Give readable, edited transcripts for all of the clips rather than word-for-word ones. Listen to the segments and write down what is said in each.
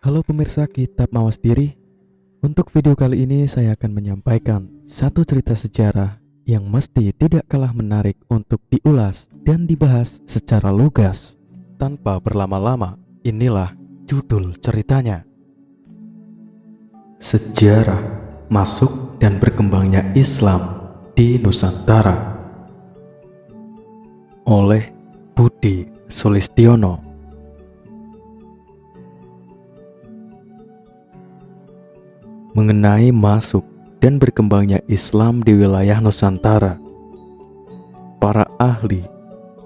Halo pemirsa Kitab Mawas Diri. Untuk video kali ini saya akan menyampaikan satu cerita sejarah yang mesti tidak kalah menarik untuk diulas dan dibahas secara lugas. Tanpa berlama-lama, inilah judul ceritanya. Sejarah masuk dan berkembangnya Islam di Nusantara oleh Budi Sulistiono. Mengenai masuk dan berkembangnya Islam di wilayah Nusantara, para ahli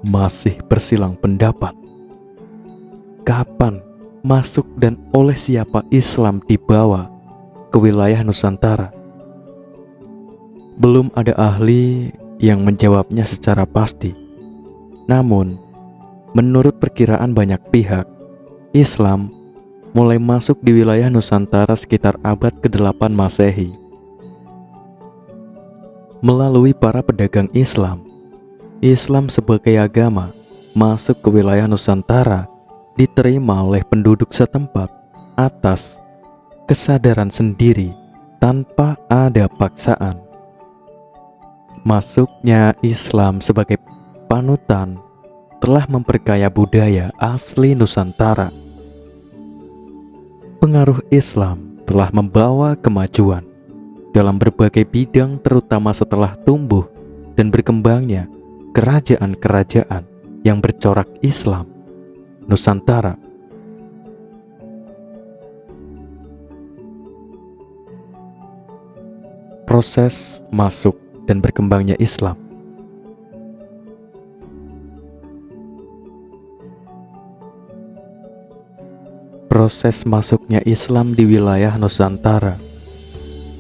masih bersilang pendapat. Kapan masuk dan oleh siapa Islam dibawa ke wilayah Nusantara? Belum ada ahli yang menjawabnya secara pasti. Namun, menurut perkiraan banyak pihak, Islam mulai masuk di wilayah Nusantara sekitar abad ke-8 Masehi. Melalui para pedagang Islam, Islam sebagai agama masuk ke wilayah Nusantara diterima oleh penduduk setempat atas kesadaran sendiri tanpa ada paksaan. Masuknya Islam sebagai panutan telah memperkaya budaya asli Nusantara. Pengaruh Islam telah membawa kemajuan dalam berbagai bidang, terutama setelah tumbuh dan berkembangnya kerajaan-kerajaan yang bercorak Islam Nusantara. Proses masuk dan berkembangnya Islam. Proses masuknya Islam di wilayah Nusantara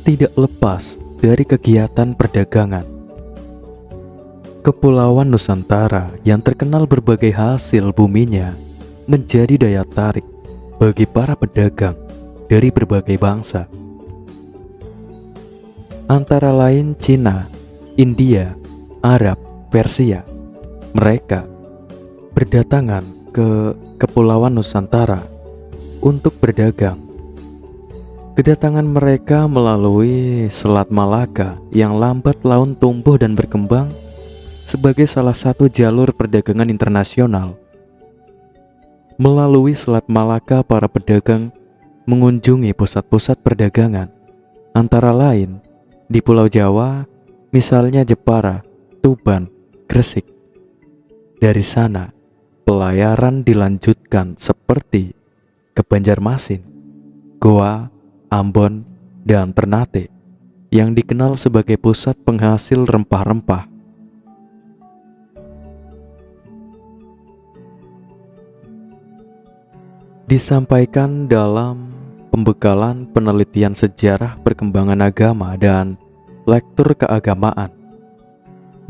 tidak lepas dari kegiatan perdagangan. Kepulauan Nusantara yang terkenal berbagai hasil buminya menjadi daya tarik bagi para pedagang dari berbagai bangsa. Antara lain Cina, India, Arab, Persia. Mereka berdatangan ke Kepulauan Nusantara untuk berdagang. Kedatangan mereka melalui Selat Malaka yang lambat laun tumbuh dan berkembang sebagai salah satu jalur perdagangan internasional. Melalui Selat Malaka, para pedagang mengunjungi pusat-pusat perdagangan, antara lain di Pulau Jawa, misalnya Jepara, Tuban, Gresik. Dari sana, pelayaran dilanjutkan seperti ke Banjarmasin, Goa, Ambon, dan Ternate yang dikenal sebagai pusat penghasil rempah-rempah. Disampaikan dalam pembekalan penelitian sejarah perkembangan agama dan lektur keagamaan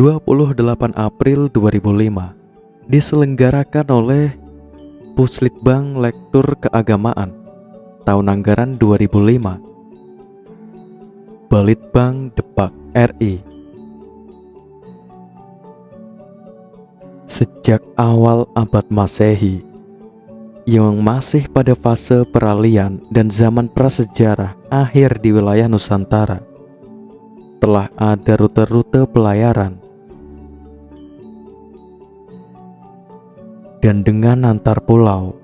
28 April 2005 diselenggarakan oleh Puslitbang Lektur Keagamaan tahun anggaran 2005, Balitbang Depak RI. Sejak awal abad Masehi yang masih pada fase peralihan dan zaman prasejarah akhir di wilayah Nusantara, telah ada rute-rute pelayaran dan dengan antar pulau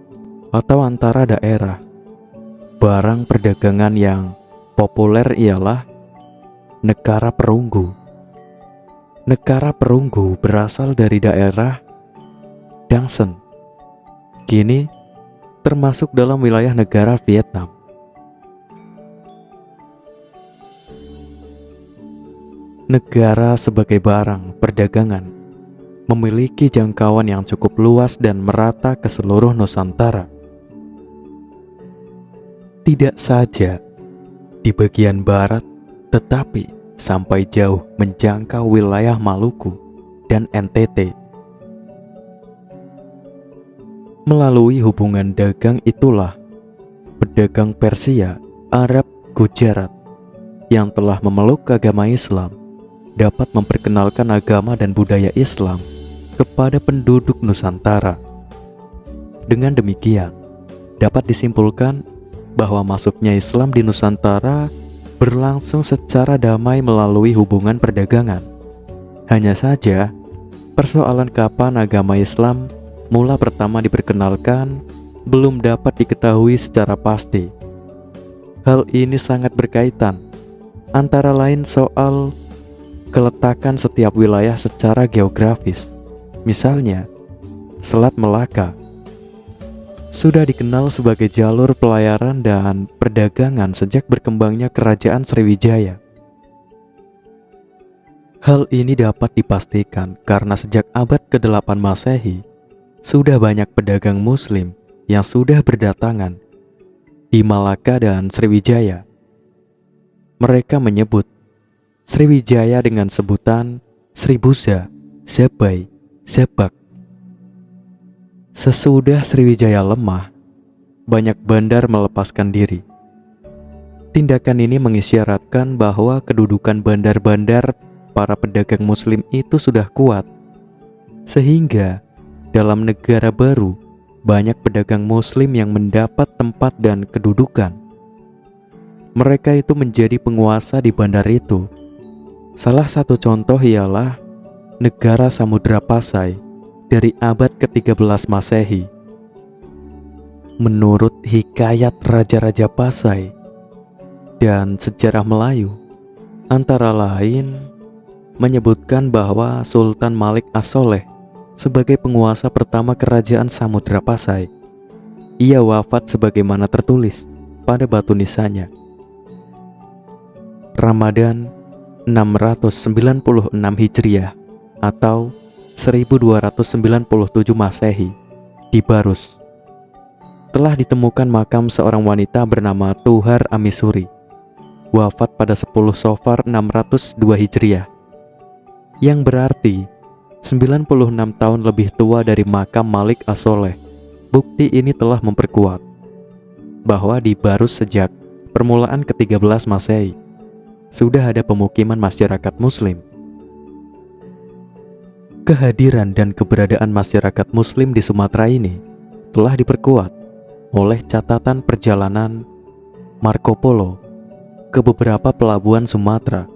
atau antara daerah. Barang perdagangan yang populer ialah negara perunggu. Negara perunggu berasal dari daerah Dangsen, kini termasuk dalam wilayah negara Vietnam. Negara sebagai barang perdagangan memiliki jangkauan yang cukup luas dan merata ke seluruh Nusantara. Tidak saja di bagian barat, tetapi sampai jauh menjangkau wilayah Maluku dan NTT. Melalui hubungan dagang itulah pedagang Persia, Arab, Gujarat yang telah memeluk agama Islam dapat memperkenalkan agama dan budaya Islam kepada penduduk Nusantara. Dengan demikian, dapat disimpulkan bahwa masuknya Islam di Nusantara berlangsung secara damai melalui hubungan perdagangan. Hanya saja, persoalan kapan agama Islam mula pertama diperkenalkan belum dapat diketahui secara pasti. Hal ini sangat berkaitan, antara lain soal keletakan setiap wilayah secara geografis. Misalnya, Selat Melaka sudah dikenal sebagai jalur pelayaran dan perdagangan sejak berkembangnya Kerajaan Sriwijaya. Hal ini dapat dipastikan karena sejak abad ke-8 Masehi, sudah banyak pedagang Muslim yang sudah berdatangan di Malaka dan Sriwijaya. Mereka menyebut Sriwijaya dengan sebutan Sribuza, Sebai, Sebak. Sesudah Sriwijaya lemah, banyak bandar melepaskan diri. Tindakan ini mengisyaratkan bahwa kedudukan bandar-bandar para pedagang Muslim itu sudah kuat, sehingga dalam negara baru banyak pedagang Muslim yang mendapat tempat dan kedudukan. Mereka itu menjadi penguasa di bandar itu. Salah satu contoh ialah negara Samudra Pasai dari abad ke-13 Masehi. Menurut hikayat Raja-Raja Pasai dan sejarah Melayu, antara lain menyebutkan bahwa Sultan Malik As-Soleh sebagai penguasa pertama kerajaan Samudra Pasai, ia wafat sebagaimana tertulis pada batu nisannya. Ramadan 696 Hijriah atau 1297 Masehi di Barus telah ditemukan makam seorang wanita bernama Tuhar Amisuri, wafat pada 10 Safar 602 Hijriah, yang berarti 96 tahun lebih tua dari makam Malik As-Soleh. Bukti ini telah memperkuat bahwa di Barus sejak permulaan ke-13 Masehi sudah ada pemukiman masyarakat Muslim. Kehadiran dan keberadaan masyarakat Muslim di Sumatera ini telah diperkuat oleh catatan perjalanan Marco Polo ke beberapa pelabuhan Sumatera.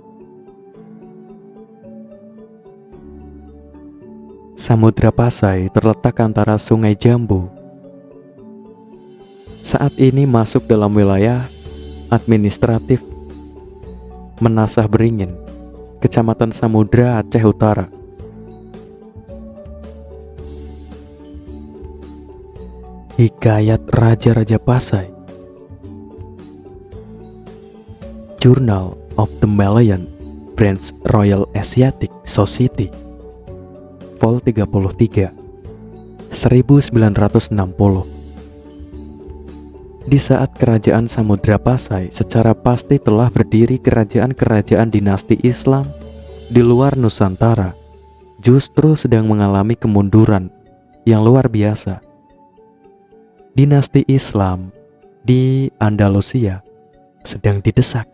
Samudra Pasai terletak antara Sungai Jambu. Saat ini masuk dalam wilayah administratif Menasah Beringin, Kecamatan Samudra, Aceh Utara. Hikayat Raja-Raja Pasai, Journal of the Malayan Branch Royal Asiatic Society, Vol 33, 1960. Di saat kerajaan Samudra Pasai secara pasti telah berdiri kerajaan-kerajaan dinasti Islam di luar Nusantara, justru sedang mengalami kemunduran yang luar biasa. Dinasti Islam di Andalusia sedang didesak.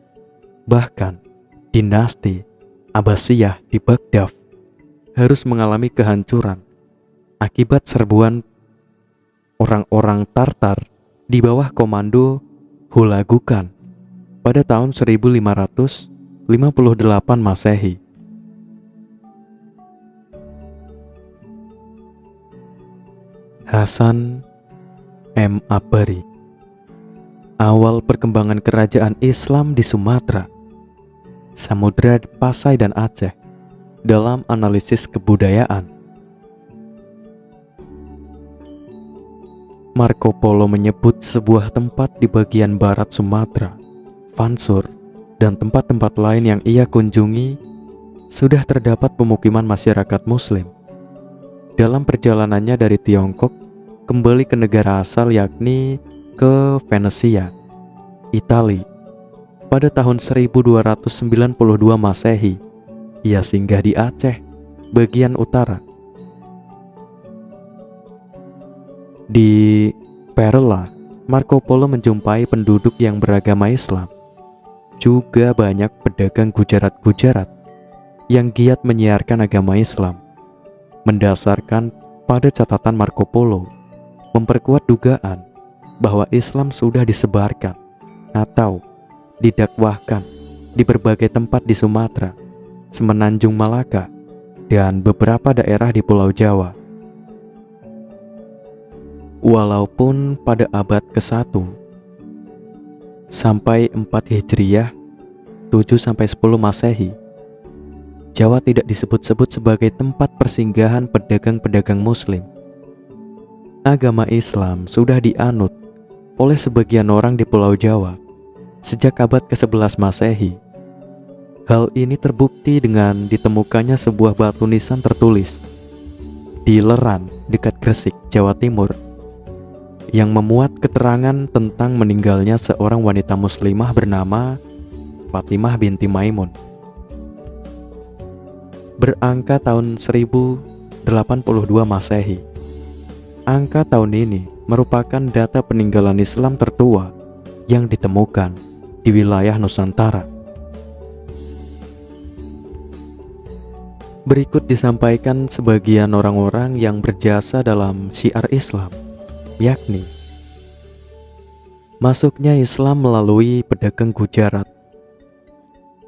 Bahkan dinasti Abbasiyah di Baghdad harus mengalami kehancuran akibat serbuan orang-orang Tartar di bawah komando Hulagukan pada tahun 1558 Masehi. Hasan M. Abari, awal perkembangan kerajaan Islam di Sumatera, Samudra Pasai dan Aceh dalam analisis kebudayaan. Marco Polo menyebut sebuah tempat di bagian barat Sumatera, Vansur, dan tempat-tempat lain yang ia kunjungi sudah terdapat pemukiman masyarakat Muslim. Dalam perjalanannya dari Tiongkok kembali ke negara asal yakni ke Venesia, Italia, pada tahun 1292 Masehi, ia singgah di Aceh, bagian utara. Di Perla, Marco Polo menjumpai penduduk yang beragama Islam. Juga banyak pedagang Gujarat-Gujarat yang giat menyiarkan agama Islam. Mendasarkan pada catatan Marco Polo, memperkuat dugaan bahwa Islam sudah disebarkan atau didakwahkan di berbagai tempat di Sumatera, Semenanjung Malaka, dan beberapa daerah di Pulau Jawa. Walaupun pada abad ke-1 sampai 4 Hijriyah, 7-10 Masehi, Jawa tidak disebut-sebut sebagai tempat persinggahan pedagang-pedagang Muslim. Agama Islam sudah dianut oleh sebagian orang di Pulau Jawa sejak abad ke-11 Masehi. Hal ini terbukti dengan ditemukannya sebuah batu nisan tertulis di Leran dekat Gresik, Jawa Timur, yang memuat keterangan tentang meninggalnya seorang wanita muslimah bernama Fatimah binti Maimun. Berangka tahun 1082 Masehi. Angka tahun ini merupakan data peninggalan Islam tertua yang ditemukan di wilayah Nusantara. Berikut disampaikan sebagian orang-orang yang berjasa dalam syiar Islam, yakni masuknya Islam melalui pedagang Gujarat.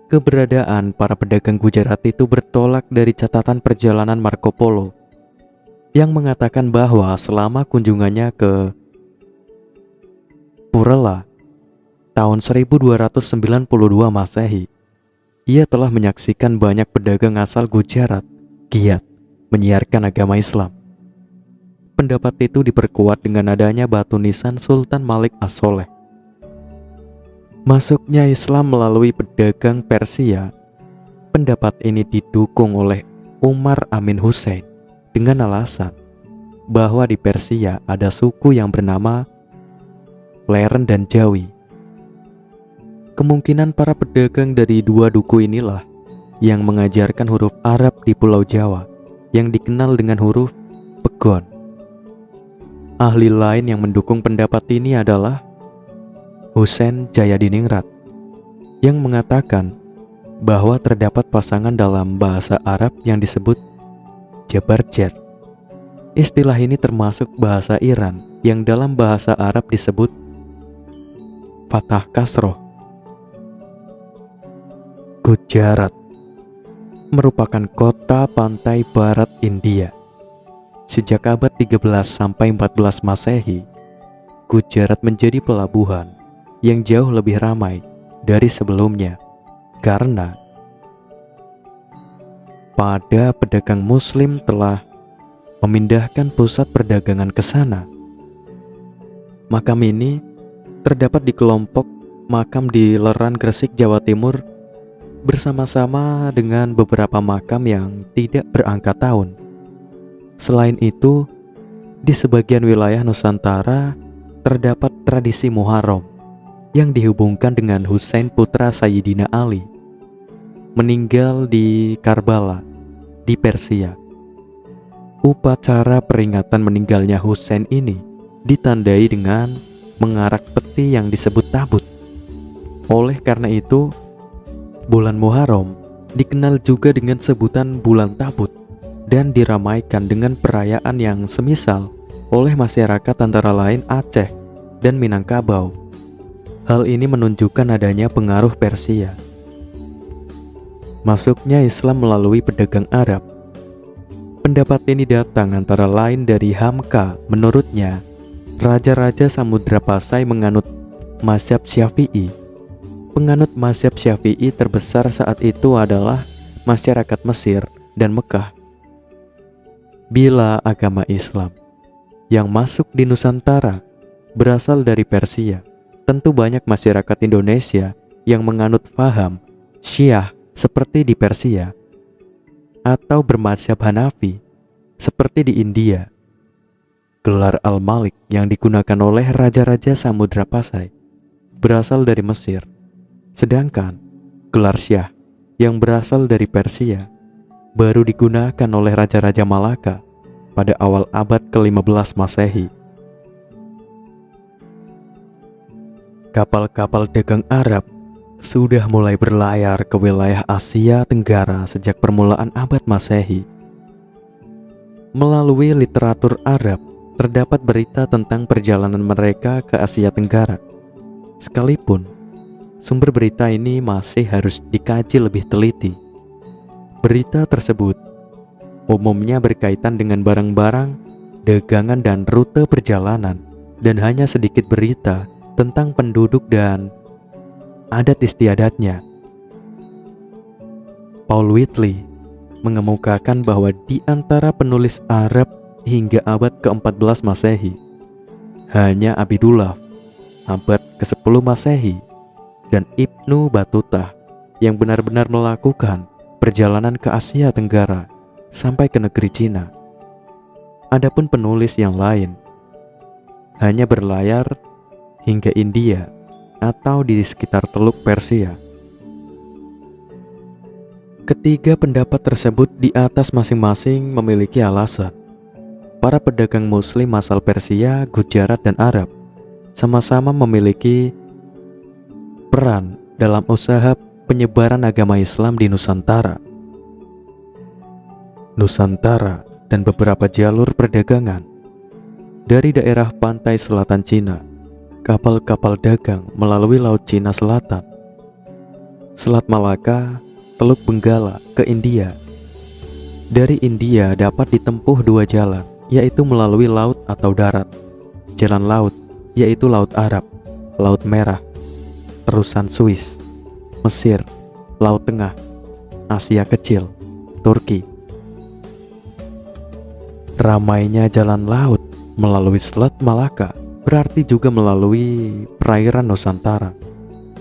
Keberadaan para pedagang Gujarat itu bertolak dari catatan perjalanan Marco Polo yang mengatakan bahwa selama kunjungannya ke Purela tahun 1292 Masehi, ia telah menyaksikan banyak pedagang asal Gujarat giat menyiarkan agama Islam. Pendapat itu diperkuat dengan adanya batu nisan Sultan Malik As-Soleh. Masuknya Islam melalui pedagang Persia. Pendapat ini didukung oleh Umar Amin Hussein dengan alasan bahwa di Persia ada suku yang bernama Leren dan Jawi. Kemungkinan para pedagang dari dua duku inilah yang mengajarkan huruf Arab di Pulau Jawa yang dikenal dengan huruf Pegon. Ahli lain yang mendukung pendapat ini adalah Husain Jayadiningrat yang mengatakan bahwa terdapat pasangan dalam bahasa Arab yang disebut Jabarjer. Istilah ini termasuk bahasa Iran yang dalam bahasa Arab disebut Fatah Kasroh. Gujarat merupakan kota pantai barat India. Sejak abad 13 sampai 14 Masehi, Gujarat menjadi pelabuhan yang jauh lebih ramai dari sebelumnya karena pada pedagang Muslim telah memindahkan pusat perdagangan ke sana. Makam ini terdapat di kelompok makam di Leran Gresik, Jawa Timur, bersama-sama dengan beberapa makam yang tidak berangka tahun. Selain itu, di sebagian wilayah Nusantara terdapat tradisi Muharram yang dihubungkan dengan Husain putra Sayyidina Ali, meninggal di Karbala, di Persia. Upacara peringatan meninggalnya Husain ini ditandai dengan mengarak peti yang disebut tabut. Oleh karena itu, bulan Muharram dikenal juga dengan sebutan bulan tabut dan diramaikan dengan perayaan yang semisal oleh masyarakat antara lain Aceh dan Minangkabau. Hal ini menunjukkan adanya pengaruh Persia. Masuknya Islam melalui pedagang Arab. Pendapat ini datang antara lain dari Hamka. Menurutnya, raja-raja Samudra Pasai menganut mazhab Syafi'i. Penganut mazhab Syafi'i terbesar saat itu adalah masyarakat Mesir dan Mekah. Bila agama Islam yang masuk di Nusantara berasal dari Persia, tentu banyak masyarakat Indonesia yang menganut paham Syiah seperti di Persia atau bermadzhab Hanafi seperti di India. Gelar Al-Malik yang digunakan oleh raja-raja Samudra Pasai berasal dari Mesir, sedangkan gelar Syah yang berasal dari Persia baru digunakan oleh raja-raja Malaka pada awal abad ke-15 Masehi. Kapal-kapal dagang Arab sudah mulai berlayar ke wilayah Asia Tenggara sejak permulaan abad Masehi. Melalui literatur Arab terdapat berita tentang perjalanan mereka ke Asia Tenggara. Sekalipun sumber berita ini masih harus dikaji lebih teliti. Berita tersebut umumnya berkaitan dengan barang-barang, dagangan dan rute perjalanan, dan hanya sedikit berita tentang penduduk dan adat istiadatnya. Paul Whitley mengemukakan bahwa di antara penulis Arab hingga abad ke-14 Masehi, hanya Abidullah abad ke-10 Masehi dan Ibnu Battuta yang benar-benar melakukan perjalanan ke Asia Tenggara sampai ke negeri Cina. Adapun penulis yang lain hanya berlayar hingga India atau di sekitar Teluk Persia. Ketiga pendapat tersebut di atas masing-masing memiliki alasan. Para pedagang Muslim asal Persia, Gujarat, dan Arab sama-sama memiliki peran dalam usaha penyebaran agama Islam di Nusantara. Nusantara dan beberapa jalur perdagangan. Dari daerah pantai selatan Cina, kapal-kapal dagang melalui Laut Cina Selatan, Selat Malaka, Teluk Benggala ke India. Dari India dapat ditempuh dua jalan, yaitu melalui laut atau darat. Jalan laut, yaitu Laut Arab, Laut Merah, terusan Swiss, Mesir, Laut Tengah, Asia Kecil, Turki. Ramainya jalan laut melalui Selat Malaka berarti juga melalui perairan Nusantara,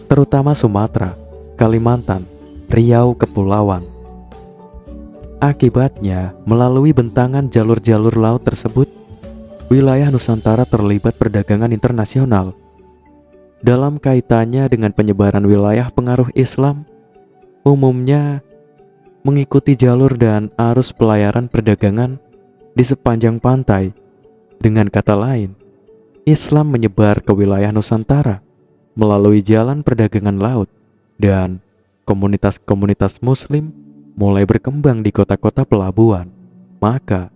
terutama Sumatera, Kalimantan, Riau, Kepulauan. Akibatnya, melalui bentangan jalur-jalur laut tersebut, wilayah Nusantara terlibat perdagangan internasional. Dalam kaitannya dengan penyebaran wilayah pengaruh Islam, umumnya mengikuti jalur dan arus pelayaran perdagangan di sepanjang pantai. Dengan kata lain, Islam menyebar ke wilayah Nusantara melalui jalan perdagangan laut, dan komunitas-komunitas Muslim mulai berkembang di kota-kota pelabuhan. Maka,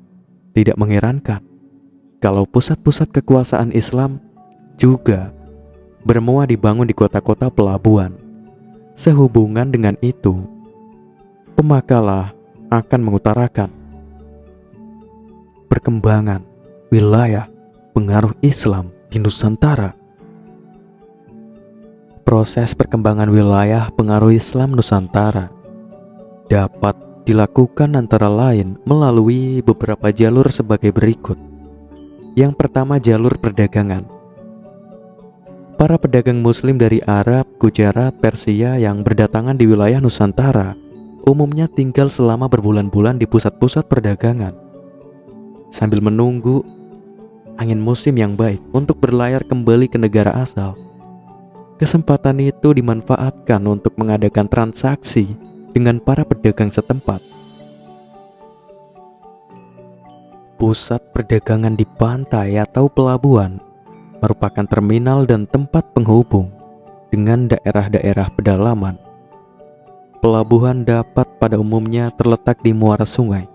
tidak mengherankan kalau pusat-pusat kekuasaan Islam juga bermua dibangun di kota-kota pelabuhan. Sehubungan dengan itu, pemakalah akan mengutarakan perkembangan wilayah pengaruh Islam di Nusantara. Proses perkembangan wilayah pengaruh Islam Nusantara dapat dilakukan antara lain melalui beberapa jalur sebagai berikut. Yang pertama, jalur perdagangan. Para pedagang Muslim dari Arab, Gujarat, Persia yang berdatangan di wilayah Nusantara umumnya tinggal selama berbulan-bulan di pusat-pusat perdagangan, sambil menunggu angin musim yang baik untuk berlayar kembali ke negara asal. Kesempatan itu dimanfaatkan untuk mengadakan transaksi dengan para pedagang setempat. Pusat perdagangan di pantai atau pelabuhan merupakan terminal dan tempat penghubung dengan daerah-daerah pedalaman. Pelabuhan dapat pada umumnya terletak di muara sungai.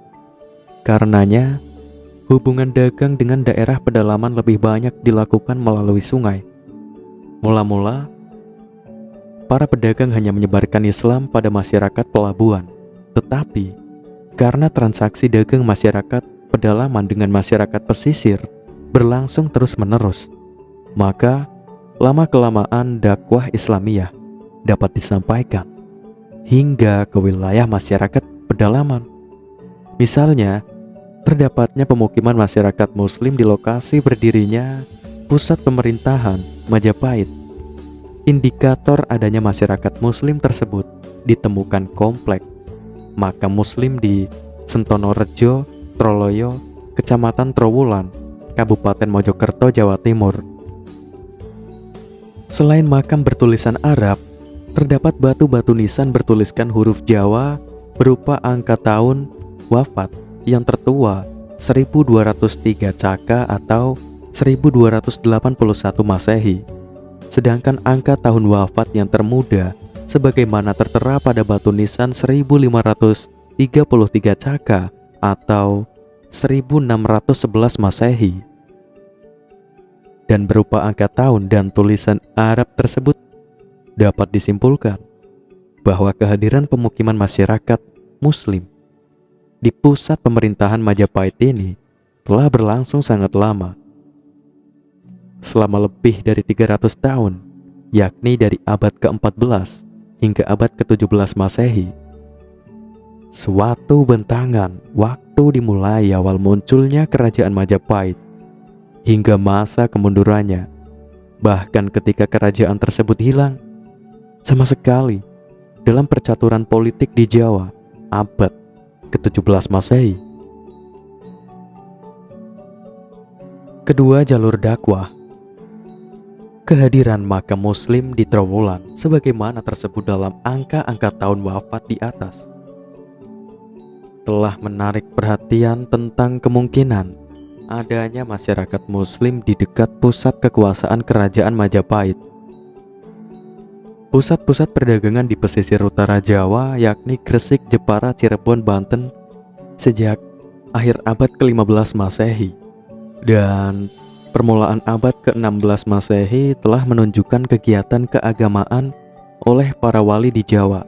Karenanya, hubungan dagang dengan daerah pedalaman lebih banyak dilakukan melalui sungai. Mula-mula, para pedagang hanya menyebarkan Islam pada masyarakat pelabuhan. Tetapi, karena transaksi dagang masyarakat pedalaman dengan masyarakat pesisir berlangsung terus-menerus, maka lama-kelamaan dakwah Islamiyah dapat disampaikan hingga ke wilayah masyarakat pedalaman. Misalnya, terdapatnya pemukiman masyarakat Muslim di lokasi berdirinya pusat pemerintahan Majapahit. Indikator adanya masyarakat Muslim tersebut ditemukan komplek makam Muslim di Sentono Rejo, Troloyo, Kecamatan Trowulan, Kabupaten Mojokerto, Jawa Timur. Selain makam bertulisan Arab, terdapat batu-batu nisan bertuliskan huruf Jawa berupa angka tahun wafat yang tertua 1203 Caka atau 1281 Masehi. Sedangkan angka tahun wafat yang termuda sebagaimana tertera pada batu nisan 1533 Caka atau 1611 Masehi dan berupa angka tahun dan tulisan Arab tersebut, dapat disimpulkan bahwa kehadiran pemukiman masyarakat Muslim di pusat pemerintahan Majapahit ini telah berlangsung sangat lama, selama lebih dari 300 tahun, yakni dari abad ke-14 hingga abad ke-17 Masehi. Suatu bentangan waktu dimulai awal munculnya kerajaan Majapahit hingga masa kemundurannya. Bahkan ketika kerajaan tersebut hilang sama sekali dalam percaturan politik di Jawa abad ke-17 Masehi. Kedua, jalur dakwah. Kehadiran makam Muslim di Trowulan sebagaimana tersebut dalam angka-angka tahun wafat di atas telah menarik perhatian tentang kemungkinan adanya masyarakat Muslim di dekat pusat kekuasaan kerajaan Majapahit. Pusat-pusat perdagangan di pesisir utara Jawa yakni Gresik, Jepara, Cirebon, Banten sejak akhir abad ke-15 Masehi, dan permulaan abad ke-16 Masehi telah menunjukkan kegiatan keagamaan oleh para wali di Jawa,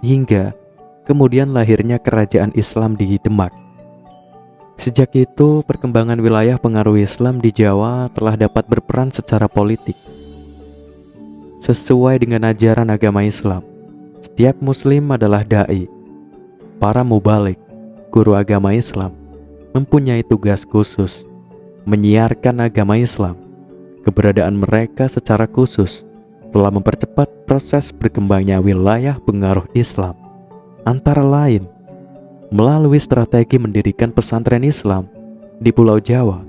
hingga kemudian lahirnya kerajaan Islam di Demak. Sejak itu, perkembangan wilayah pengaruh Islam di Jawa telah dapat berperan secara politik. Sesuai dengan ajaran agama Islam, setiap Muslim adalah da'i. Para mubalik, guru agama Islam, mempunyai tugas khusus menyiarkan agama Islam. Keberadaan mereka secara khusus telah mempercepat proses berkembangnya wilayah pengaruh Islam, antara lain melalui strategi mendirikan pesantren Islam di Pulau Jawa.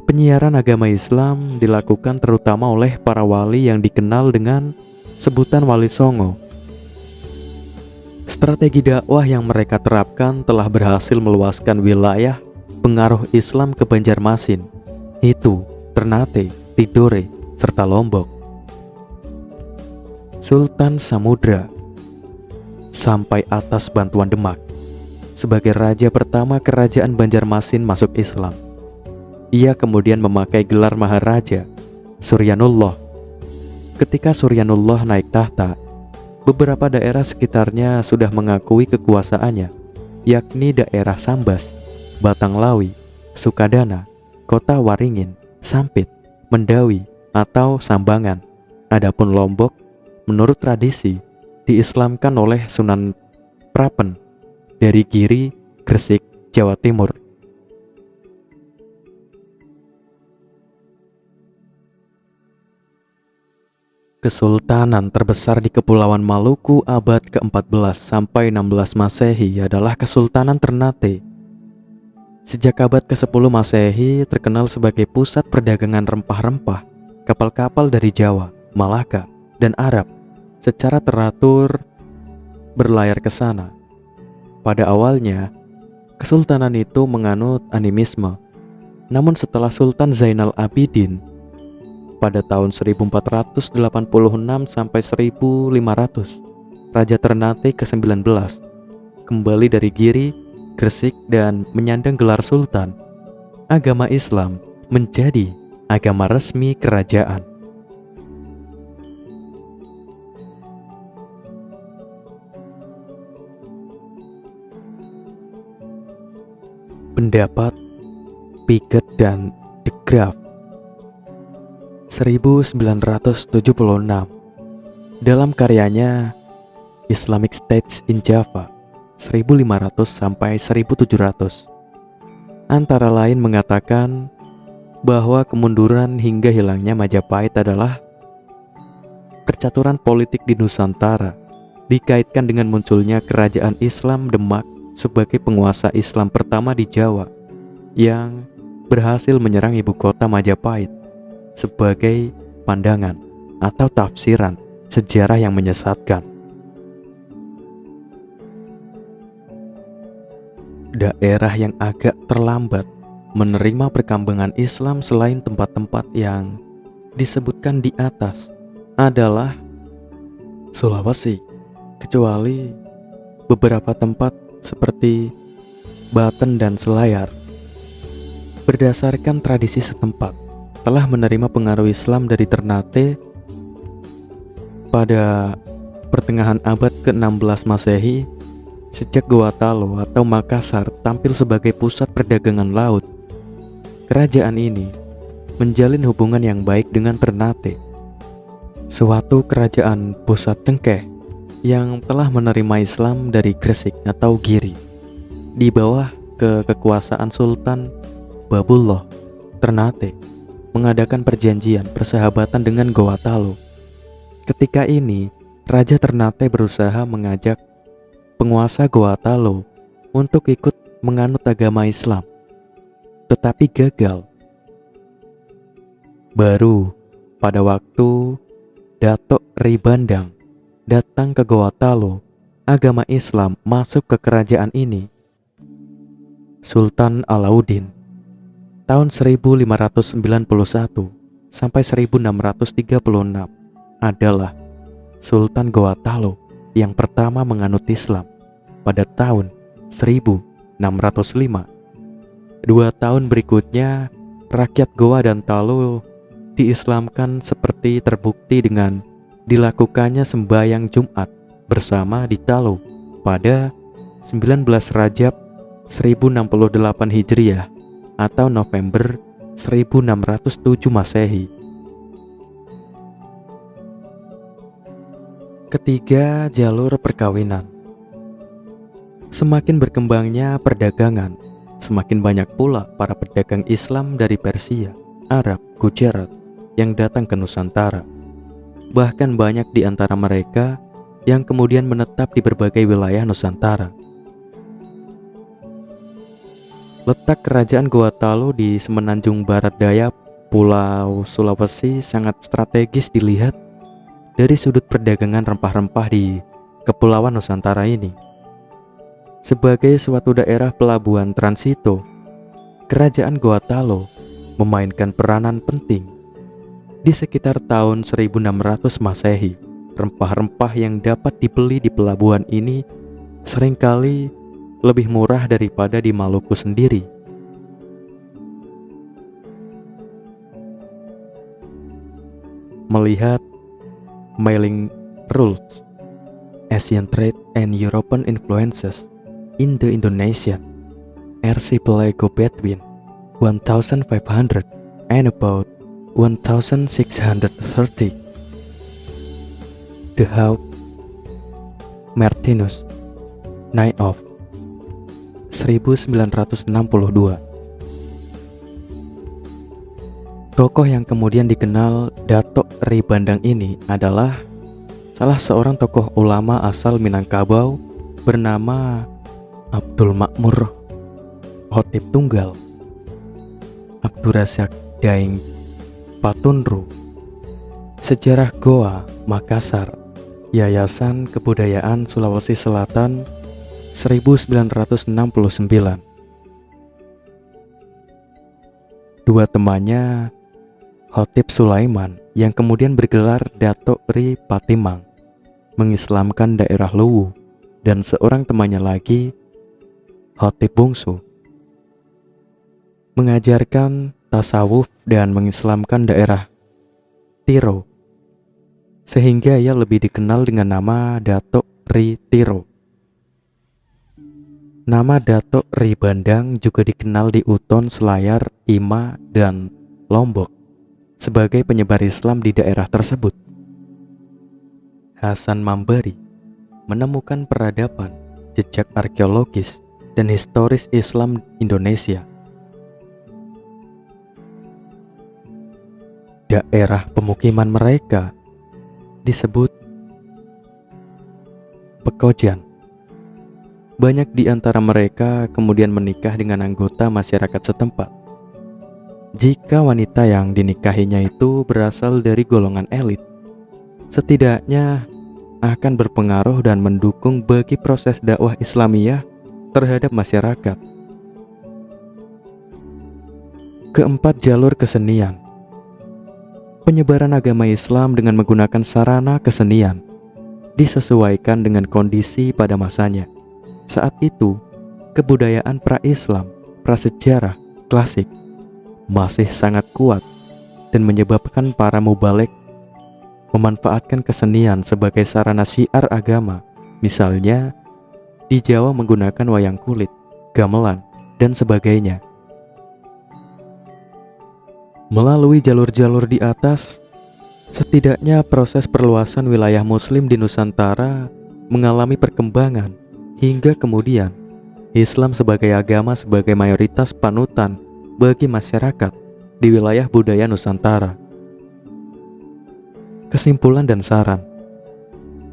Penyiaran agama Islam dilakukan terutama oleh para wali yang dikenal dengan sebutan Wali Songo. Strategi dakwah yang mereka terapkan telah berhasil meluaskan wilayah pengaruh Islam ke Banjarmasin, itu Ternate, Tidore, serta Lombok. Sultan Samudra sampai atas bantuan Demak sebagai raja pertama kerajaan Banjarmasin masuk Islam. Ia kemudian memakai gelar Maharaja Suryanullah. Ketika Suryanullah naik tahta, beberapa daerah sekitarnya sudah mengakui kekuasaannya, yakni daerah Sambas, Batanglawi, Sukadana, Kota Waringin, Sampit, Mendawi atau Sambangan. Adapun Lombok, menurut tradisi, diislamkan oleh Sunan Prapen dari Giri, Gresik, Jawa Timur. Kesultanan terbesar di Kepulauan Maluku abad ke-14 sampai 16 Masehi adalah Kesultanan Ternate. Sejak abad ke-10 Masehi terkenal sebagai pusat perdagangan rempah-rempah. Kapal-kapal dari Jawa, Malaka, dan Arab secara teratur berlayar ke sana. Pada awalnya, kesultanan itu menganut animisme. Namun setelah Sultan Zainal Abidin pada tahun 1486 sampai 1500, Raja Ternate ke-19 kembali dari Giri, Gresik dan menyandang gelar Sultan, agama Islam menjadi agama resmi kerajaan. Pendapat Piket dan de Graaf 1976 dalam karyanya Islamic States in Java 1500 sampai 1700 antara lain mengatakan bahwa kemunduran hingga hilangnya Majapahit adalah percaturan politik di Nusantara, dikaitkan dengan munculnya kerajaan Islam Demak sebagai penguasa Islam pertama di Jawa yang berhasil menyerang ibu kota Majapahit, sebagai pandangan atau tafsiran sejarah yang menyesatkan. Daerah yang agak terlambat menerima perkembangan Islam selain tempat-tempat yang disebutkan di atas adalah Sulawesi, kecuali beberapa tempat seperti Baten dan Selayar. Berdasarkan tradisi setempat, telah menerima pengaruh Islam dari Ternate pada pertengahan abad ke-16 Masehi. Sejak Gorontalo atau Makassar tampil sebagai pusat perdagangan laut, kerajaan ini menjalin hubungan yang baik dengan Ternate, suatu kerajaan pusat cengkeh yang telah menerima Islam dari Gresik atau Giri. Di bawah kekuasaan Sultan Babullah, Ternate mengadakan perjanjian persahabatan dengan Gorontalo. Ketika ini, Raja Ternate berusaha mengajak penguasa Gorontalo untuk ikut menganut agama Islam, tetapi gagal. Baru pada waktu Datuk Ri Bandang datang ke Gorontalo, agama Islam masuk ke kerajaan ini. Sultan Alauddin tahun 1591 sampai 1636 adalah Sultan Gorontalo yang pertama menganut Islam pada tahun 1605. 2 tahun berikutnya, rakyat Goa dan Talo diislamkan seperti terbukti dengan dilakukannya sembahyang Jumat bersama di Talo pada 19 Rajab 1068 Hijriah atau November 1607 Masehi. Ketiga, jalur perkawinan. Semakin berkembangnya perdagangan, semakin banyak pula para pedagang Islam dari Persia, Arab, Gujarat yang datang ke Nusantara. Bahkan banyak di antara mereka yang kemudian menetap di berbagai wilayah Nusantara. Letak kerajaan Gorontalo di semenanjung barat daya Pulau Sulawesi sangat strategis dilihat dari sudut perdagangan rempah-rempah di Kepulauan Nusantara ini. Sebagai suatu daerah pelabuhan transito, kerajaan Gorontalo memainkan peranan penting. Di sekitar tahun 1600 Masehi, rempah-rempah yang dapat dibeli di pelabuhan ini seringkali lebih murah daripada di Maluku sendiri. Melihat Mailing Rules, Asian Trade and European Influences in the Indonesian Archipelago between 1500 and about 1630. The Hawk Martinus, Night of 1962. Tokoh yang kemudian dikenal Datuk Ri Bandang ini adalah salah seorang tokoh ulama asal Minangkabau bernama Abdul Makmur Khotib Tunggal, Abdurrazak Daeng Patunru. Sejarah Goa, Makassar, Yayasan Kebudayaan Sulawesi Selatan 1969. Dua temannya, Khotib Sulaiman yang kemudian bergelar Datuk Ri Patimang, mengislamkan daerah Luwu, dan seorang temannya lagi, Khotib Bungsu, mengajarkan tasawuf dan mengislamkan daerah Tiro, sehingga ia lebih dikenal dengan nama Datuk Ri Tiro. Nama Datuk Ri Bandang juga dikenal di Uton, Selayar, Ima, dan Lombok sebagai penyebar Islam di daerah tersebut. Hasan Mambari menemukan peradaban, jejak arkeologis, dan historis Islam Indonesia. Daerah pemukiman mereka disebut Pekojan. Banyak di antara mereka kemudian menikah dengan anggota masyarakat setempat. Jika wanita yang dinikahinya itu berasal dari golongan elit, setidaknya akan berpengaruh dan mendukung bagi proses dakwah Islamiyah terhadap masyarakat. Keempat, jalur kesenian. Penyebaran agama Islam dengan menggunakan sarana kesenian disesuaikan dengan kondisi pada masanya. Saat itu, kebudayaan pra-Islam, prasejarah, klasik masih sangat kuat dan menyebabkan para mubalik memanfaatkan kesenian sebagai sarana syiar agama. Misalnya, di Jawa menggunakan wayang kulit, gamelan, dan sebagainya. Melalui jalur-jalur di atas, setidaknya proses perluasan wilayah Muslim di Nusantara mengalami perkembangan hingga kemudian Islam sebagai agama sebagai mayoritas panutan bagi masyarakat di wilayah budaya Nusantara. Kesimpulan dan saran.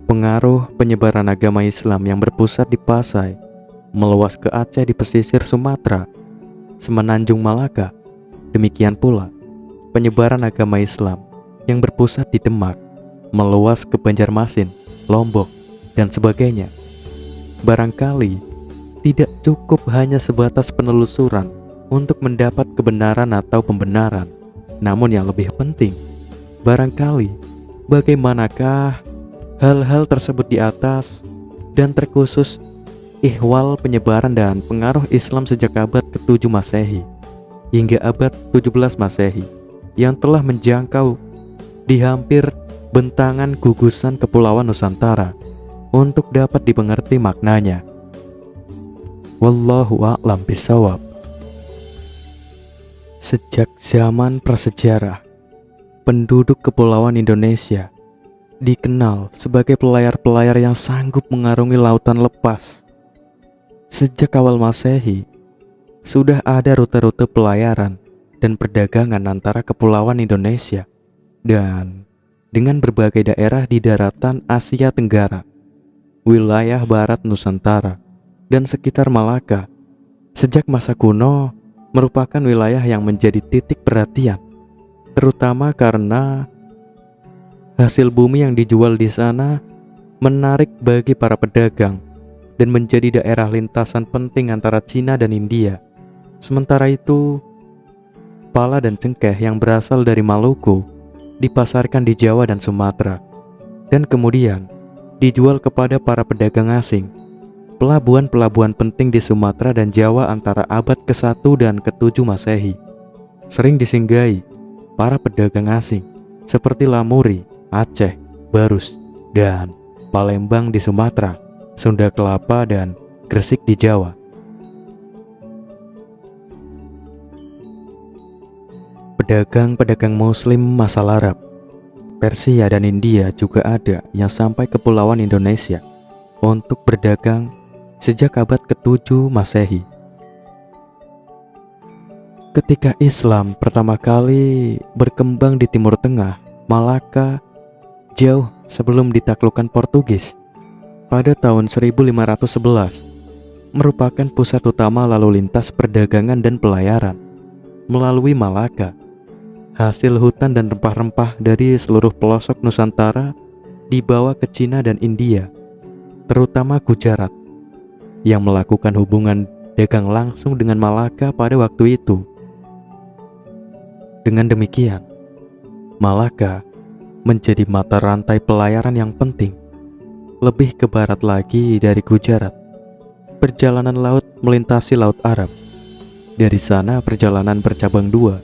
Pengaruh penyebaran agama Islam yang berpusat di Pasai, meluas ke Aceh di pesisir Sumatera, Semenanjung Malaka. Demikian pula penyebaran agama Islam yang berpusat di Demak, meluas ke Banjarmasin, Lombok, dan sebagainya. Barangkali tidak cukup hanya sebatas penelusuran untuk mendapat kebenaran atau pembenaran. Namun yang lebih penting, barangkali bagaimanakah hal-hal tersebut di atas dan terkhusus ihwal penyebaran dan pengaruh Islam sejak abad ke-7 Masehi hingga abad 17 Masehi yang telah menjangkau di hampir bentangan gugusan kepulauan Nusantara untuk dapat dimengerti maknanya. Wallahu a'lam bishawab. Sejak zaman prasejarah, penduduk kepulauan Indonesia dikenal sebagai pelayar-pelayar yang sanggup mengarungi lautan lepas. Sejak awal Masehi, sudah ada rute-rute pelayaran dan perdagangan antara kepulauan Indonesia dan dengan berbagai daerah di daratan Asia Tenggara, wilayah barat Nusantara, dan sekitar Malaka. Sejak masa kuno merupakan wilayah yang menjadi titik perhatian, terutama karena hasil bumi yang dijual di sana menarik bagi para pedagang dan menjadi daerah lintasan penting antara Cina dan India. Sementara itu, pala dan cengkeh yang berasal dari Maluku dipasarkan di Jawa dan Sumatera dan kemudian dijual kepada para pedagang asing. Pelabuhan-pelabuhan penting di Sumatera dan Jawa antara abad ke-1 dan ke-7 Masehi sering disinggahi para pedagang asing seperti Lamuri, Aceh, Barus, dan Palembang di Sumatera, Sunda Kelapa, dan Gresik di Jawa. Pedagang-pedagang Muslim asal Arab, Persia, dan India juga ada yang sampai ke Kepulauan Indonesia untuk berdagang sejak abad ke-7 Masehi. Ketika Islam pertama kali berkembang di Timur Tengah, Malaka, jauh sebelum ditaklukkan Portugis, pada tahun 1511, merupakan pusat utama lalu lintas perdagangan dan pelayaran. Melalui Malaka, hasil hutan dan rempah-rempah dari seluruh pelosok Nusantara dibawa ke Cina dan India, terutama Gujarat, yang melakukan hubungan dagang langsung dengan Malaka pada waktu itu. Dengan demikian, Malaka menjadi mata rantai pelayaran yang penting. Lebih ke barat lagi dari Gujarat, perjalanan laut melintasi Laut Arab. Dari sana perjalanan bercabang dua.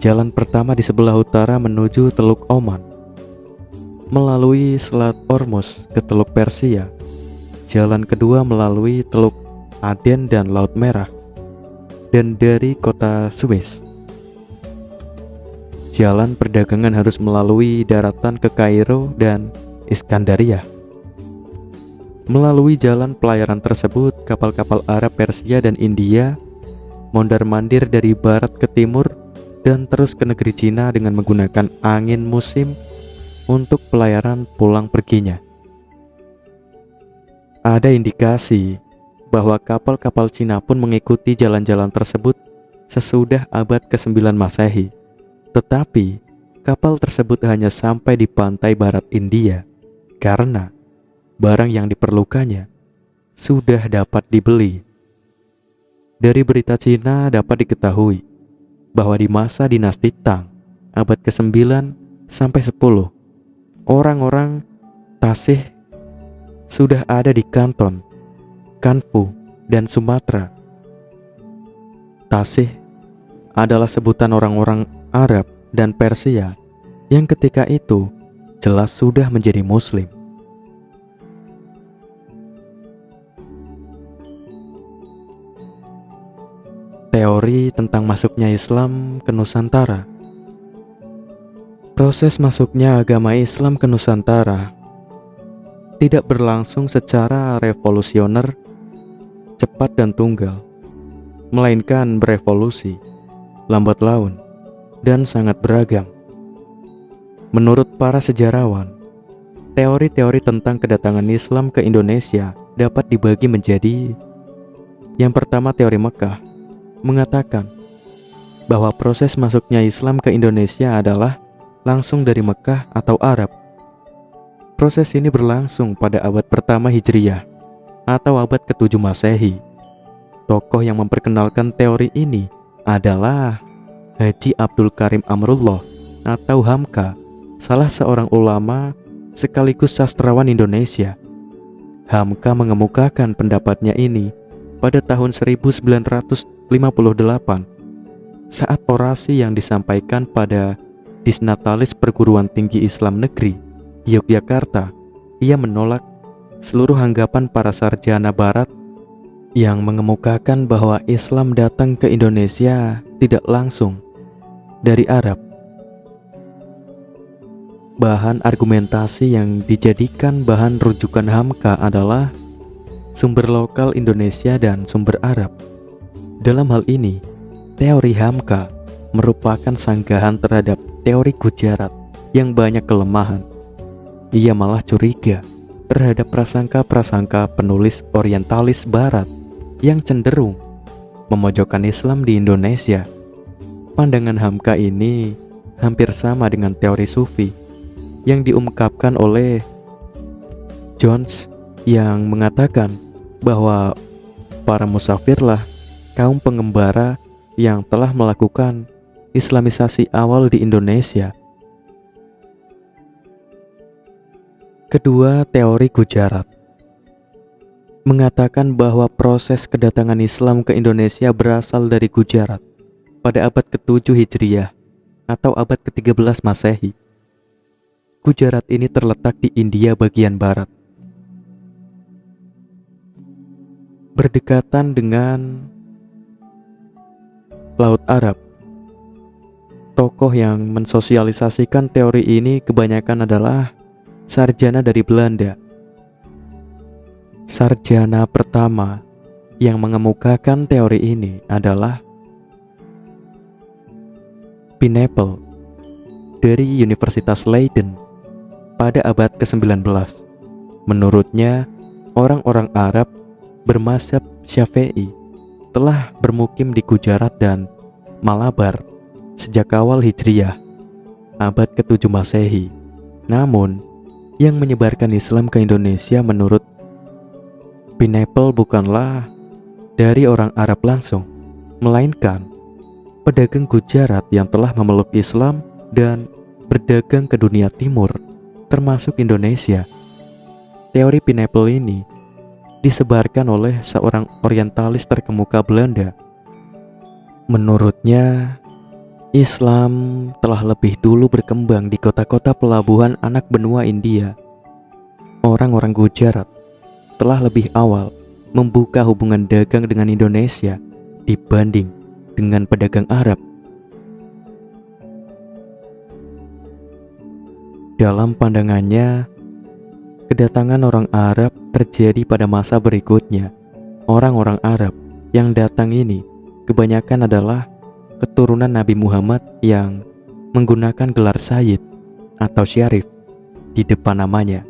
Jalan pertama di sebelah utara menuju Teluk Oman, melalui Selat Ormus ke Teluk Persia. Jalan kedua melalui Teluk Aden dan Laut Merah, dan dari kota Suez. Jalan perdagangan harus melalui daratan ke Kairo dan Iskandaria. Melalui jalan pelayaran tersebut, kapal-kapal Arab, Persia, dan India mondar-mandir dari barat ke timur dan terus ke negeri Cina dengan menggunakan angin musim untuk pelayaran pulang perginya. Ada indikasi bahwa kapal-kapal Cina pun mengikuti jalan-jalan tersebut sesudah abad ke-9 Masehi. Tetapi kapal tersebut hanya sampai di pantai barat India karena barang yang diperlukannya sudah dapat dibeli. Dari berita Cina dapat diketahui bahwa di masa dinasti Tang, abad ke-9 sampai 10, orang-orang Tasih sudah ada di Kanton, Kanfu, dan Sumatera. Tasih adalah sebutan orang-orang Arab dan Persia yang ketika itu jelas sudah menjadi Muslim. Teori tentang masuknya Islam ke Nusantara. Proses masuknya agama Islam ke Nusantara tidak berlangsung secara revolusioner, cepat dan tunggal, melainkan berevolusi, lambat laun, dan sangat beragam. Menurut para sejarawan, teori-teori tentang kedatangan Islam ke Indonesia dapat dibagi menjadi: yang pertama, teori Mekah mengatakan bahwa proses masuknya Islam ke Indonesia adalah langsung dari Mekah atau Arab. Proses ini berlangsung pada abad pertama Hijriyah atau abad ke-7 Masehi. Tokoh yang memperkenalkan teori ini adalah Haji Abdul Karim Amrullah atau Hamka, salah seorang ulama sekaligus sastrawan Indonesia. Hamka mengemukakan pendapatnya ini pada tahun 1958 saat orasi yang disampaikan pada Disnatalis Perguruan Tinggi Islam Negeri Yogyakarta. Ia menolak seluruh anggapan para sarjana barat yang mengemukakan bahwa Islam datang ke Indonesia tidak langsung dari Arab. Bahan argumentasi yang dijadikan bahan rujukan Hamka adalah sumber lokal Indonesia dan sumber Arab. Dalam hal ini, teori Hamka merupakan sanggahan terhadap teori Gujarat yang banyak kelemahan. Ia malah curiga terhadap prasangka-prasangka penulis orientalis barat yang cenderung memojokkan Islam di Indonesia. Pandangan Hamka ini hampir sama dengan teori Sufi yang diungkapkan oleh Jones yang mengatakan bahwa para musafirlah kaum pengembara yang telah melakukan Islamisasi awal di Indonesia. Kedua, teori Gujarat mengatakan bahwa proses kedatangan Islam ke Indonesia berasal dari Gujarat pada abad ke-7 Hijriyah atau abad ke-13 Masehi. Gujarat ini terletak di India bagian barat, berdekatan dengan Laut Arab. Tokoh yang mensosialisasikan teori ini kebanyakan adalah sarjana dari Belanda. Sarjana pertama yang mengemukakan teori ini adalah Pineapple dari Universitas Leiden pada abad ke-19. Menurutnya, orang-orang Arab bermazhab Syafi'i telah bermukim di Gujarat dan Malabar sejak awal Hijriyah, abad ke-7 Masehi. Namun, yang menyebarkan Islam ke Indonesia menurut Pineapple bukanlah dari orang Arab langsung, melainkan pedagang Gujarat yang telah memeluk Islam dan berdagang ke dunia timur, termasuk Indonesia. Teori Pineapple ini disebarkan oleh seorang orientalis terkemuka Belanda. Menurutnya, Islam telah lebih dulu berkembang di kota-kota pelabuhan anak benua India. Orang-orang Gujarat telah lebih awal membuka hubungan dagang dengan Indonesia dibanding dengan pedagang Arab. Dalam pandangannya, kedatangan orang Arab terjadi pada masa berikutnya. Orang-orang Arab yang datang ini kebanyakan adalah keturunan Nabi Muhammad yang menggunakan gelar Sayyid atau Syarif di depan namanya.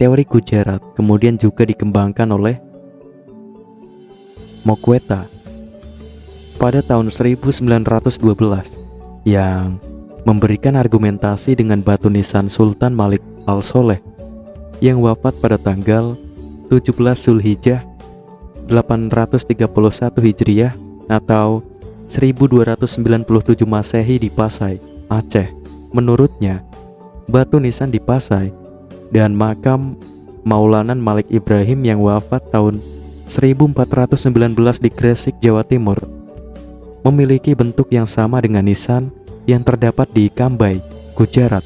Teori Gujarat kemudian juga dikembangkan oleh Mokweta pada tahun 1912 yang memberikan argumentasi dengan batu nisan Sultan Malik Al-Soleh yang wafat pada tanggal 17 Zulhijjah 831 Hijriah atau 1297 Masehi di Pasai, Aceh. Menurutnya, batu nisan di Pasai dan makam Maulana Malik Ibrahim yang wafat tahun 1419 di Gresik, Jawa Timur memiliki bentuk yang sama dengan nisan yang terdapat di Kambai, Gujarat.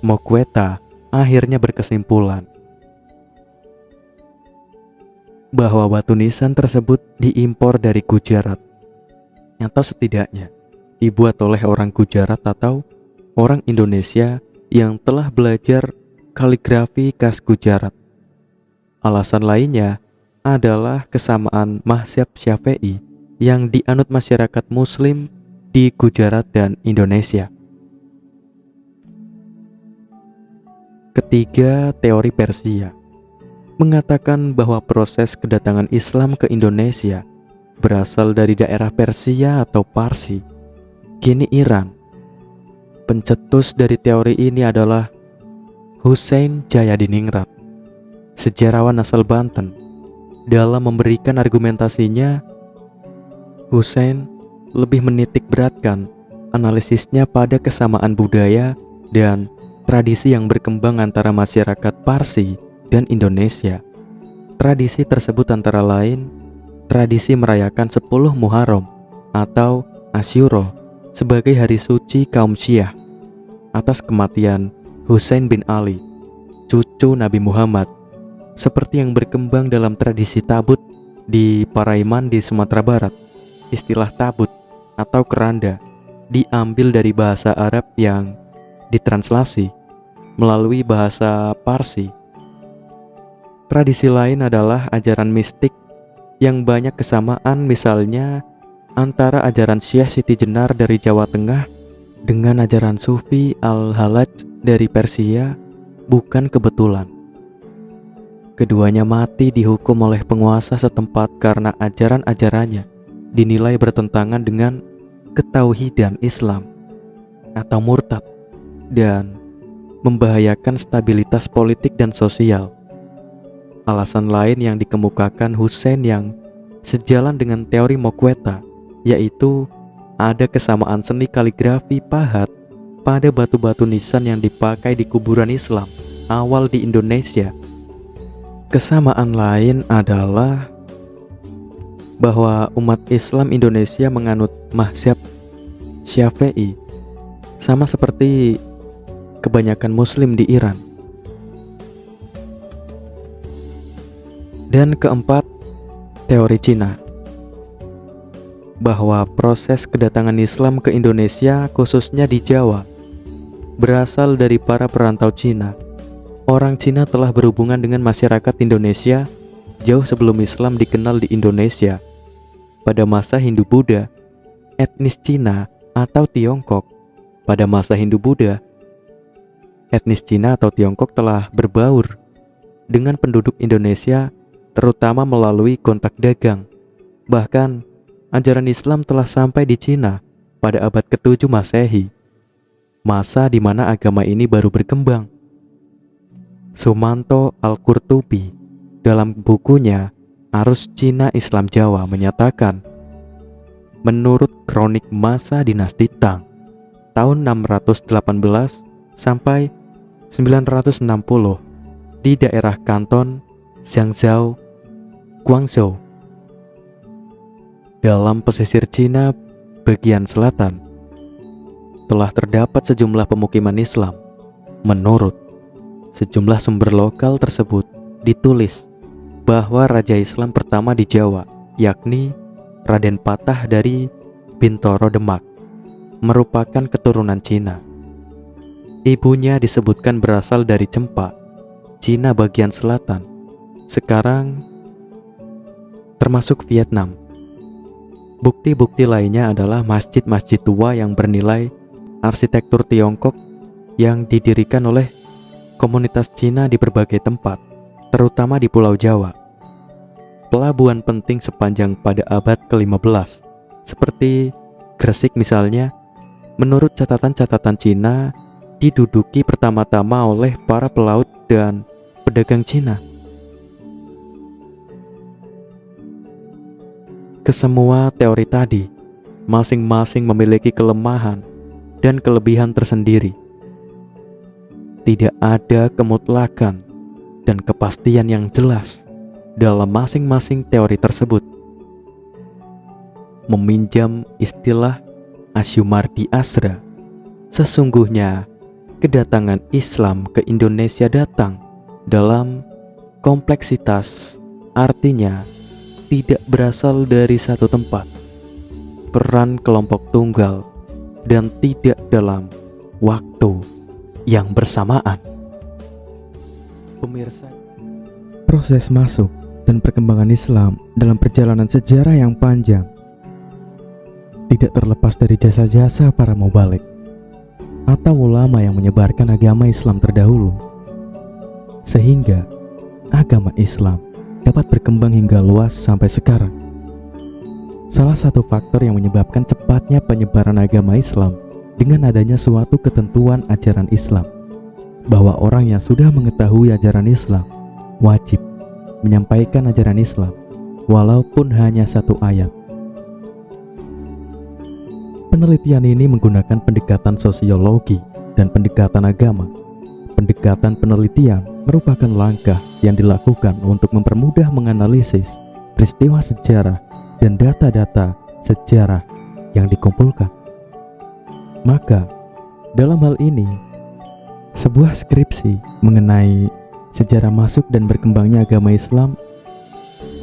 Mokweta akhirnya berkesimpulan bahwa batu nisan tersebut diimpor dari Gujarat, atau setidaknya dibuat oleh orang Gujarat atau orang Indonesia yang telah belajar kaligrafi khas Gujarat. Alasan lainnya adalah kesamaan mazhab Syafi'i yang dianut masyarakat Muslim di Gujarat dan Indonesia. Ketiga, teori Persia mengatakan bahwa proses kedatangan Islam ke Indonesia berasal dari daerah Persia atau Parsi, kini Iran. Pencetus dari teori ini adalah Husein Jayadiningrat, sejarawan asal Banten. Dalam memberikan argumentasinya, Husein lebih menitik beratkan analisisnya pada kesamaan budaya dan tradisi yang berkembang antara masyarakat Parsi dan Indonesia. Tradisi tersebut antara lain tradisi merayakan 10 Muharram atau Asyura sebagai hari suci kaum Syiah atas kematian Husain bin Ali, cucu Nabi Muhammad, seperti yang berkembang dalam tradisi tabut di Paraiman di Sumatera Barat. Istilah tabut atau keranda diambil dari bahasa Arab yang ditranslasi melalui bahasa Parsi. Tradisi lain adalah ajaran mistik yang banyak kesamaan, misalnya antara ajaran Syekh Siti Jenar dari Jawa Tengah dengan ajaran Sufi Al-Halaj dari Persia bukan kebetulan. Keduanya mati dihukum oleh penguasa setempat karena ajaran-ajarannya dinilai bertentangan dengan ketauhidan Islam atau murtad dan membahayakan stabilitas politik dan sosial. Alasan lain yang dikemukakan Husein yang sejalan dengan teori Mokweta, yaitu ada kesamaan seni kaligrafi pahat pada batu-batu nisan yang dipakai di kuburan Islam awal di Indonesia. Kesamaan lain adalah bahwa umat Islam Indonesia menganut mazhab Syafi'i, sama seperti kebanyakan Muslim di Iran. Dan keempat, teori Cina, bahwa proses kedatangan Islam ke Indonesia, khususnya di Jawa, berasal dari para perantau Cina. Orang Cina telah berhubungan dengan masyarakat Indonesia jauh sebelum Islam dikenal di Indonesia. Pada masa Hindu-Buddha, etnis Cina atau Tiongkok, pada masa Hindu-Buddha, etnis Cina atau Tiongkok telah berbaur dengan penduduk Indonesia, terutama melalui kontak dagang. Bahkan, ajaran Islam telah sampai di Cina pada abad ke-7 Masehi, masa di mana agama ini baru berkembang. Sumanto Al-Qurtubi dalam bukunya Arus Cina Islam Jawa menyatakan, menurut kronik masa dinasti Tang tahun 618 sampai 960 di daerah Kanton Xiangzhou, Guangzhou, dalam pesisir Cina bagian selatan, telah terdapat sejumlah pemukiman Islam. Menurut sejumlah sumber lokal tersebut ditulis bahwa Raja Islam pertama di Jawa, yakni Raden Patah dari Bintoro Demak, merupakan keturunan Cina. Ibunya disebutkan berasal dari Cempa, Cina bagian selatan, sekarang termasuk Vietnam. Bukti-bukti lainnya adalah masjid-masjid tua yang bernilai arsitektur Tiongkok yang didirikan oleh komunitas Cina di berbagai tempat, terutama di Pulau Jawa. Pelabuhan penting sepanjang pada abad ke-15, seperti Gresik misalnya, menurut catatan-catatan Cina, diduduki pertama-tama oleh para pelaut dan pedagang Cina. Kesemua teori tadi masing-masing memiliki kelemahan dan kelebihan tersendiri. Tidak ada kemutlakan dan kepastian yang jelas dalam masing-masing teori tersebut. Meminjam istilah Asyumardi Asra. Sesungguhnya kedatangan Islam ke Indonesia datang dalam kompleksitas, artinya tidak berasal dari satu tempat, peran kelompok tunggal, dan tidak dalam waktu yang bersamaan. Pemirsa, proses masuk dan perkembangan Islam dalam perjalanan sejarah yang panjang tidak terlepas dari jasa-jasa para mubalik atau ulama yang menyebarkan agama Islam terdahulu, sehingga agama Islam dapat berkembang hingga luas sampai sekarang. Salah satu faktor yang menyebabkan cepatnya penyebaran agama Islam dengan adanya suatu ketentuan ajaran Islam, bahwa orang yang sudah mengetahui ajaran Islam wajib menyampaikan ajaran Islam walaupun hanya satu ayat. Penelitian ini menggunakan pendekatan sosiologi dan pendekatan agama. Pendekatan penelitian merupakan langkah yang dilakukan untuk mempermudah menganalisis peristiwa sejarah dan data-data sejarah yang dikumpulkan. Maka, dalam hal ini, sebuah skripsi mengenai sejarah masuk dan berkembangnya agama Islam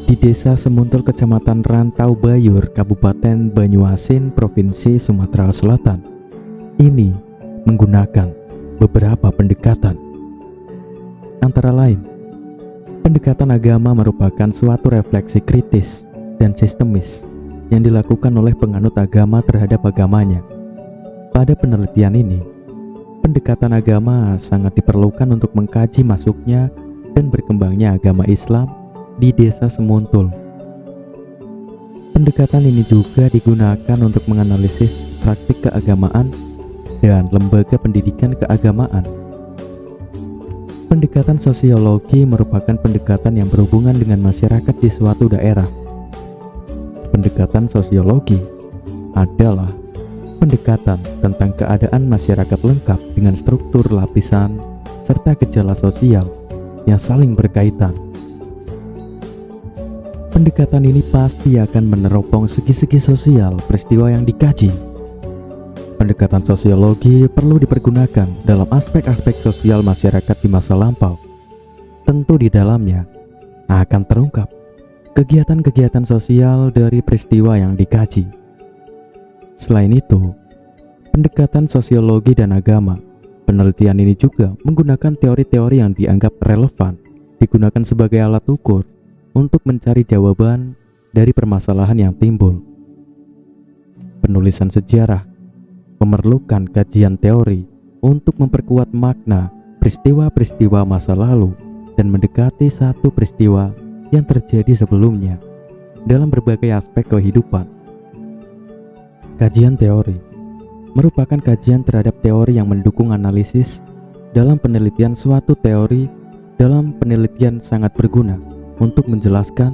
di Desa Semuntul, Kecamatan Rantau Bayur, Kabupaten Banyuasin, Provinsi Sumatera Selatan, ini menggunakan beberapa pendekatan. Antara lain, pendekatan agama merupakan suatu refleksi kritis dan sistemis yang dilakukan oleh penganut agama terhadap agamanya. Pada penelitian ini, pendekatan agama sangat diperlukan untuk mengkaji masuknya dan berkembangnya agama Islam di Desa Semuntul. Pendekatan ini juga digunakan untuk menganalisis praktik keagamaan dan lembaga pendidikan keagamaan. Pendekatan sosiologi merupakan pendekatan yang berhubungan dengan masyarakat di suatu daerah. Pendekatan sosiologi adalah pendekatan tentang keadaan masyarakat lengkap dengan struktur lapisan serta gejala sosial yang saling berkaitan. Pendekatan ini pasti akan meneropong segi-segi sosial peristiwa yang dikaji. Pendekatan sosiologi perlu dipergunakan dalam aspek-aspek sosial masyarakat di masa lampau. Tentu di dalamnya akan terungkap kegiatan-kegiatan sosial dari peristiwa yang dikaji. Selain itu, pendekatan sosiologi dan agama, penelitian ini juga menggunakan teori-teori yang dianggap relevan, digunakan sebagai alat ukur untuk mencari jawaban dari permasalahan yang timbul. Penulisan sejarah memerlukan kajian teori untuk memperkuat makna peristiwa-peristiwa masa lalu dan mendekati satu peristiwa yang terjadi sebelumnya dalam berbagai aspek kehidupan. Kajian teori merupakan kajian terhadap teori yang mendukung analisis. Dalam penelitian, suatu teori dalam penelitian sangat berguna untuk menjelaskan,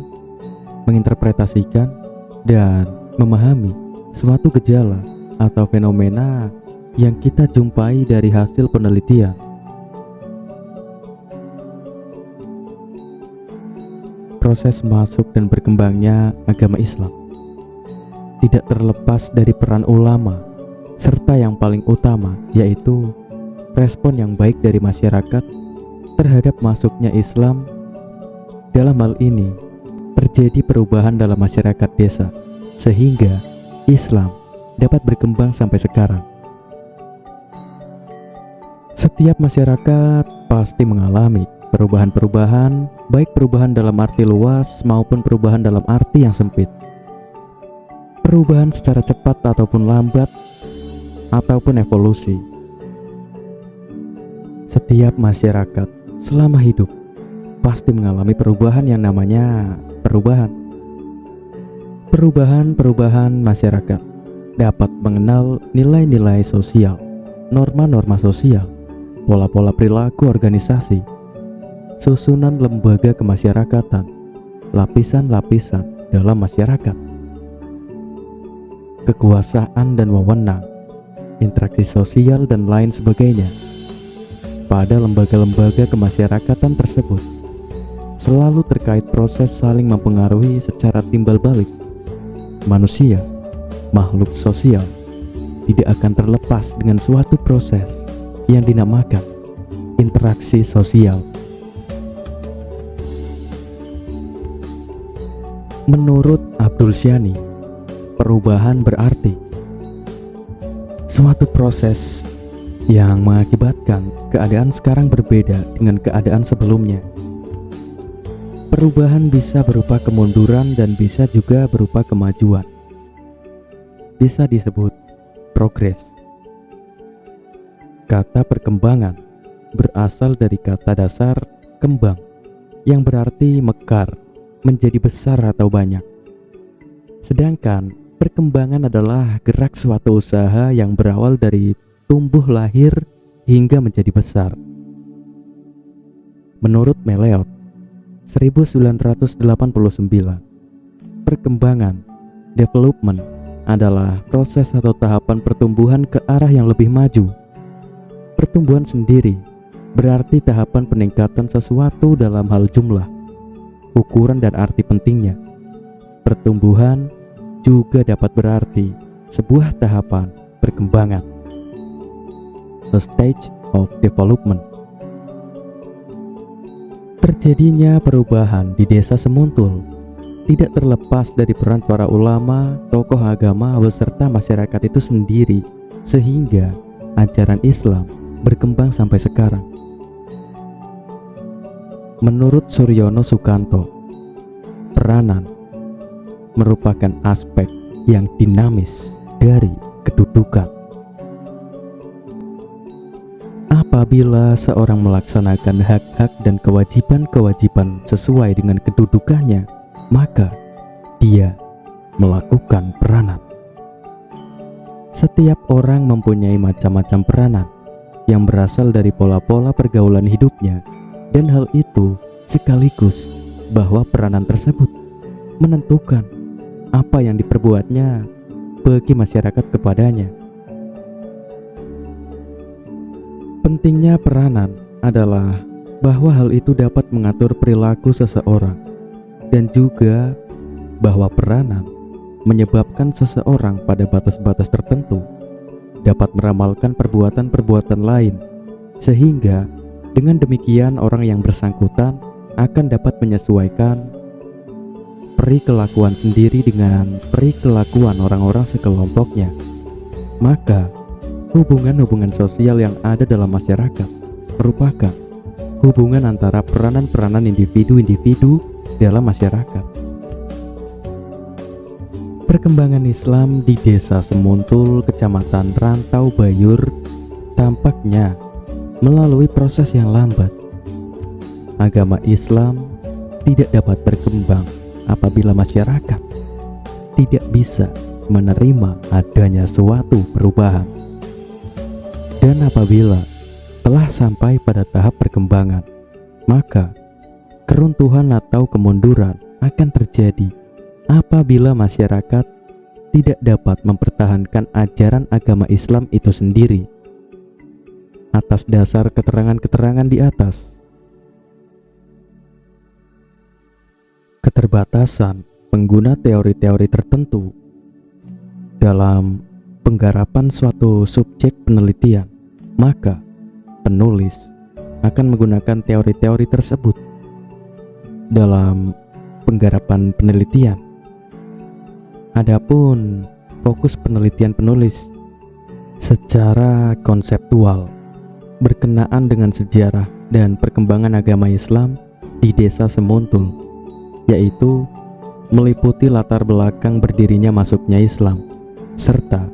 menginterpretasikan, dan memahami suatu gejala atau fenomena yang kita jumpai dari hasil penelitian. Proses masuk dan berkembangnya agama Islam tidak terlepas dari peran ulama, serta yang paling utama yaitu respon yang baik dari masyarakat terhadap masuknya Islam. Dalam hal ini, terjadi perubahan dalam masyarakat desa, sehingga Islam dapat berkembang sampai sekarang. Setiap masyarakat pasti mengalami perubahan-perubahan, baik perubahan dalam arti luas maupun perubahan dalam arti yang sempit. Perubahan secara cepat ataupun lambat, ataupun evolusi. Setiap masyarakat selama hidup pasti mengalami perubahan yang namanya perubahan masyarakat dapat mengenal nilai-nilai sosial, norma-norma sosial, pola-pola perilaku organisasi, susunan lembaga kemasyarakatan, lapisan-lapisan dalam masyarakat, kekuasaan dan wewenang, interaksi sosial dan lain sebagainya. Pada lembaga-lembaga kemasyarakatan tersebut selalu terkait proses saling mempengaruhi secara timbal balik. Manusia, makhluk sosial, tidak akan terlepas dengan suatu proses yang dinamakan interaksi sosial. Menurut Abdul Syani, perubahan berarti suatu proses yang mengakibatkan keadaan sekarang berbeda dengan keadaan sebelumnya. Perubahan bisa berupa kemunduran dan bisa juga berupa kemajuan. Bisa disebut progres. Kata perkembangan berasal dari kata dasar kembang yang berarti mekar, menjadi besar atau banyak. Sedangkan perkembangan adalah gerak suatu usaha yang berawal dari tumbuh lahir hingga menjadi besar. Menurut Meleot 1989, perkembangan development adalah proses atau tahapan pertumbuhan ke arah yang lebih maju. Pertumbuhan sendiri berarti tahapan peningkatan sesuatu dalam hal jumlah, ukuran dan arti pentingnya. Pertumbuhan juga dapat berarti sebuah tahapan perkembangan, a stage of development. Terjadinya perubahan di Desa Semuntul tidak terlepas dari peran para ulama, tokoh agama, beserta masyarakat itu sendiri, sehingga ajaran Islam berkembang sampai sekarang. Menurut Suryono Sukanto, peranan merupakan aspek yang dinamis dari kedudukan. Apabila seorang melaksanakan hak-hak dan kewajiban-kewajiban sesuai dengan kedudukannya, maka dia melakukan peranan. Setiap orang mempunyai macam-macam peranan yang berasal dari pola-pola pergaulan hidupnya, dan hal itu sekaligus bahwa peranan tersebut menentukan apa yang diperbuatnya bagi masyarakat kepadanya. Pentingnya peranan adalah bahwa hal itu dapat mengatur perilaku seseorang, dan juga bahwa peranan menyebabkan seseorang pada batas-batas tertentu dapat meramalkan perbuatan-perbuatan lain, sehingga dengan demikian orang yang bersangkutan akan dapat menyesuaikan perikelakuan sendiri dengan perikelakuan orang-orang sekelompoknya. Maka hubungan-hubungan sosial yang ada dalam masyarakat merupakan hubungan antara peranan-peranan individu-individu dalam masyarakat. Perkembangan Islam di Desa Semuntul, Kecamatan Rantau Bayur, tampaknya melalui proses yang lambat. Agama Islam tidak dapat berkembang apabila masyarakat tidak bisa menerima adanya suatu perubahan. Dan apabila telah sampai pada tahap perkembangan, maka keruntuhan atau kemunduran akan terjadi apabila masyarakat tidak dapat mempertahankan ajaran agama Islam itu sendiri. Atas dasar keterangan-keterangan di atas, keterbatasan pengguna teori-teori tertentu dalam penggarapan suatu subjek penelitian, maka penulis akan menggunakan teori-teori tersebut dalam penggarapan penelitian. Adapun fokus penelitian penulis secara konseptual berkenaan dengan sejarah dan perkembangan agama Islam di Desa Semuntul, yaitu meliputi latar belakang berdirinya masuknya Islam serta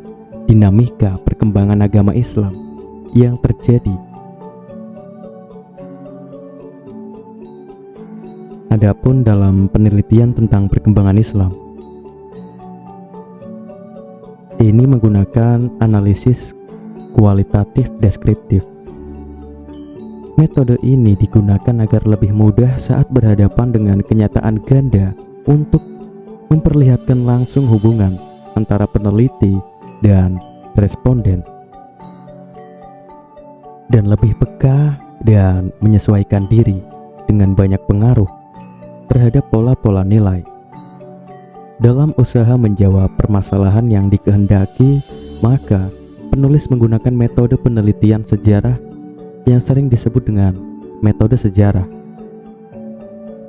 dinamika perkembangan agama Islam yang terjadi. Adapun dalam penelitian tentang perkembangan Islam, ini menggunakan analisis kualitatif deskriptif. Metode ini digunakan agar lebih mudah saat berhadapan dengan kenyataan ganda untuk memperlihatkan langsung hubungan antara peneliti dan responden, dan lebih peka dan menyesuaikan diri dengan banyak pengaruh terhadap pola-pola nilai. Dalam usaha menjawab permasalahan yang dikehendaki, maka penulis menggunakan metode penelitian sejarah yang sering disebut dengan metode sejarah.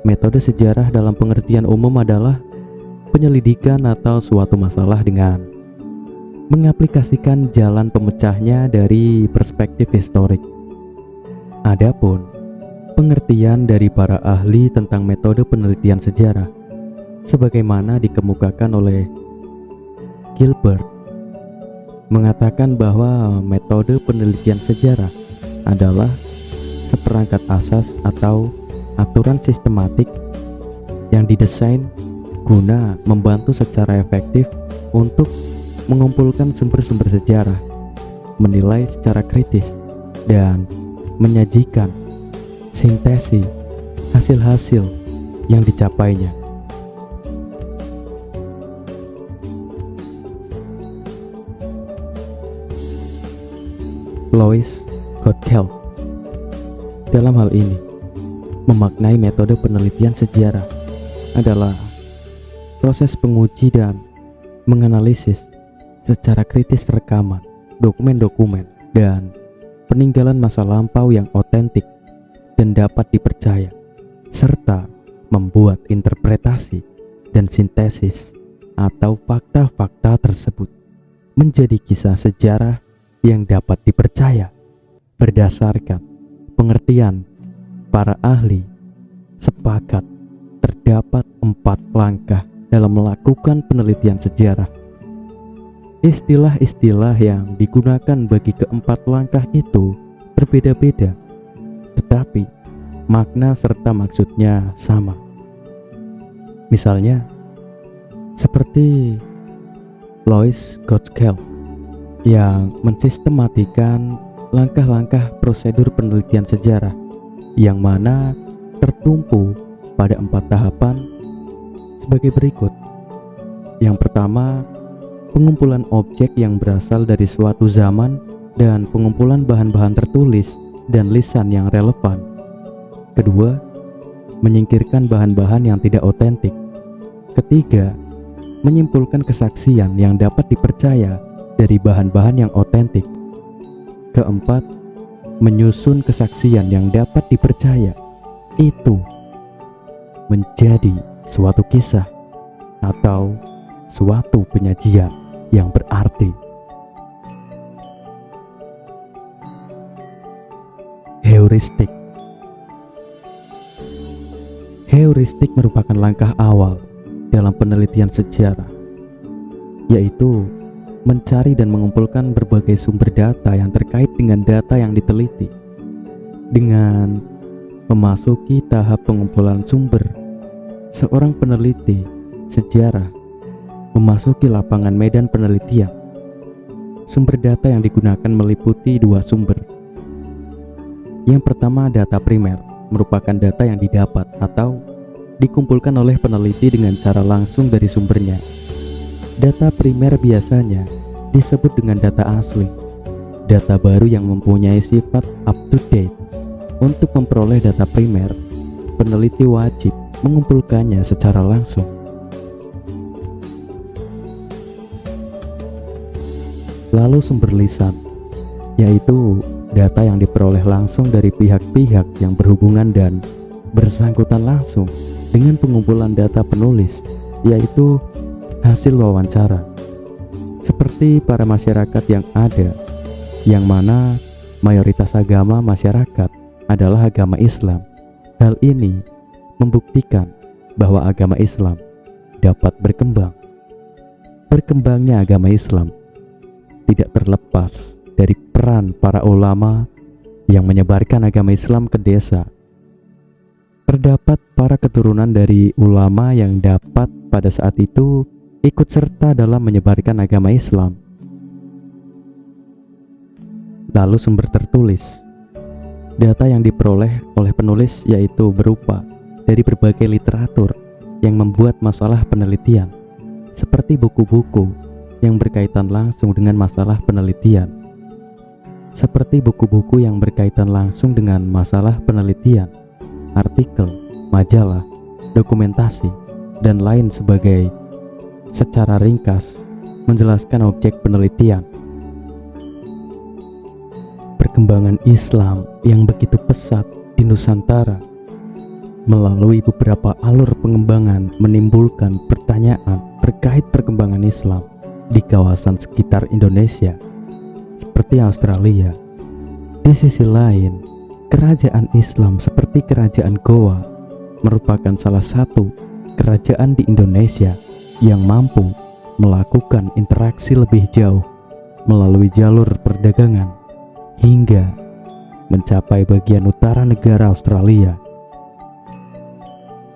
Metode sejarah dalam pengertian umum adalah penyelidikan atau suatu masalah dengan mengaplikasikan jalan pemecahnya dari perspektif historik. Adapun pengertian dari para ahli tentang metode penelitian sejarah sebagaimana dikemukakan oleh Gilbert mengatakan bahwa metode penelitian sejarah adalah seperangkat asas atau aturan sistematik yang didesain guna membantu secara efektif untuk mengumpulkan sumber-sumber sejarah, menilai secara kritis, dan menyajikan sintesis hasil-hasil yang dicapainya. Lois Gottschalk dalam hal ini memaknai metode penelitian sejarah adalah proses penguji dan menganalisis secara kritis rekaman, dokumen-dokumen, dan peninggalan masa lampau yang otentik dan dapat dipercaya, serta membuat interpretasi dan sintesis atau fakta-fakta tersebut menjadi kisah sejarah yang dapat dipercaya. Berdasarkan pengertian para ahli, sepakat terdapat 4 langkah dalam melakukan penelitian sejarah. Istilah-istilah yang digunakan bagi keempat langkah itu berbeda-beda, tetapi makna serta maksudnya sama. Misalnya, seperti Lois Gottschalk yang mensistematikan langkah-langkah prosedur penelitian sejarah yang mana tertumpu pada 4 tahapan sebagai berikut. Yang pertama, pengumpulan objek yang berasal dari suatu zaman dan pengumpulan bahan-bahan tertulis dan lisan yang relevan. Kedua, menyingkirkan bahan-bahan yang tidak otentik. Ketiga, menyimpulkan kesaksian yang dapat dipercaya dari bahan-bahan yang otentik. Keempat, menyusun kesaksian yang dapat dipercaya itu menjadi suatu kisah atau suatu penyajian yang berarti. Heuristik. Heuristik merupakan langkah awal dalam penelitian sejarah, yaitu mencari dan mengumpulkan berbagai sumber data yang terkait dengan data yang diteliti. Dengan memasuki tahap pengumpulan sumber, seorang peneliti sejarah memasuki lapangan medan penelitian. Sumber data yang digunakan meliputi 2 sumber. Yang pertama, data primer, merupakan data yang didapat atau dikumpulkan oleh peneliti dengan cara langsung dari sumbernya. Data primer biasanya disebut dengan data asli, data baru yang mempunyai sifat up to date. Untuk memperoleh data primer, peneliti wajib mengumpulkannya secara langsung. Lalu sumber lisan, yaitu data yang diperoleh langsung dari pihak-pihak yang berhubungan dan bersangkutan langsung dengan pengumpulan data penulis, yaitu hasil wawancara. Seperti para masyarakat yang ada, yang mana mayoritas agama masyarakat adalah agama Islam. Hal ini membuktikan bahwa agama Islam dapat berkembang. Berkembangnya agama Islam tidak terlepas dari peran para ulama yang menyebarkan agama Islam ke desa. Terdapat para keturunan dari ulama yang dapat pada saat itu ikut serta dalam menyebarkan agama Islam. Lalu sumber tertulis, data yang diperoleh oleh penulis yaitu berupa dari berbagai literatur yang membuat masalah penelitian, seperti buku-buku yang berkaitan langsung dengan masalah penelitian, artikel, majalah, dokumentasi, dan lain sebagai secara ringkas menjelaskan objek penelitian. perkembangan Islam yang begitu pesat di Nusantara melalui beberapa alur pengembangan menimbulkan pertanyaan terkait perkembangan Islam di kawasan sekitar Indonesia seperti Australia. Di sisi lain, kerajaan Islam seperti kerajaan Goa merupakan salah satu kerajaan di Indonesia yang mampu melakukan interaksi lebih jauh melalui jalur perdagangan hingga mencapai bagian utara negara Australia.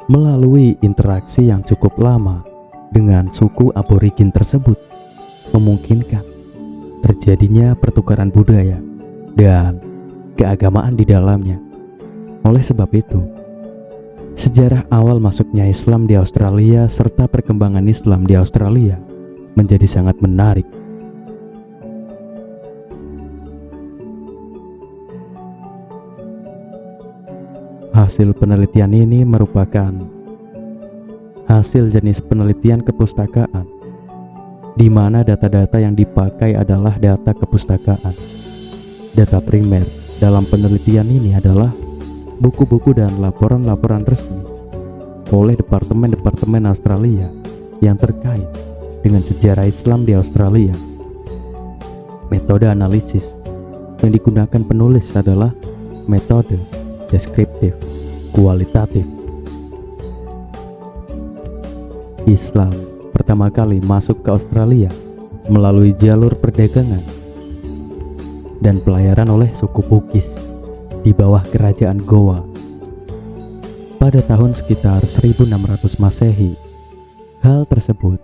Melalui interaksi yang cukup lama dengan suku aborigin tersebut memungkinkan terjadinya pertukaran budaya dan keagamaan di dalamnya. Oleh sebab itu, sejarah awal masuknya Islam di Australia serta perkembangan Islam di Australia menjadi sangat menarik. Hasil penelitian ini merupakan hasil jenis penelitian kepustakaan, di mana data-data yang dipakai adalah data kepustakaan. Data primer dalam penelitian ini adalah buku-buku dan laporan-laporan resmi oleh departemen-departemen Australia yang terkait dengan sejarah Islam di Australia. Metode analisis yang digunakan penulis adalah metode deskriptif kualitatif. Islam pertama kali masuk ke Australia melalui jalur perdagangan dan pelayaran oleh suku Bugis di bawah kerajaan Goa pada tahun sekitar 1600 Masehi. Hal tersebut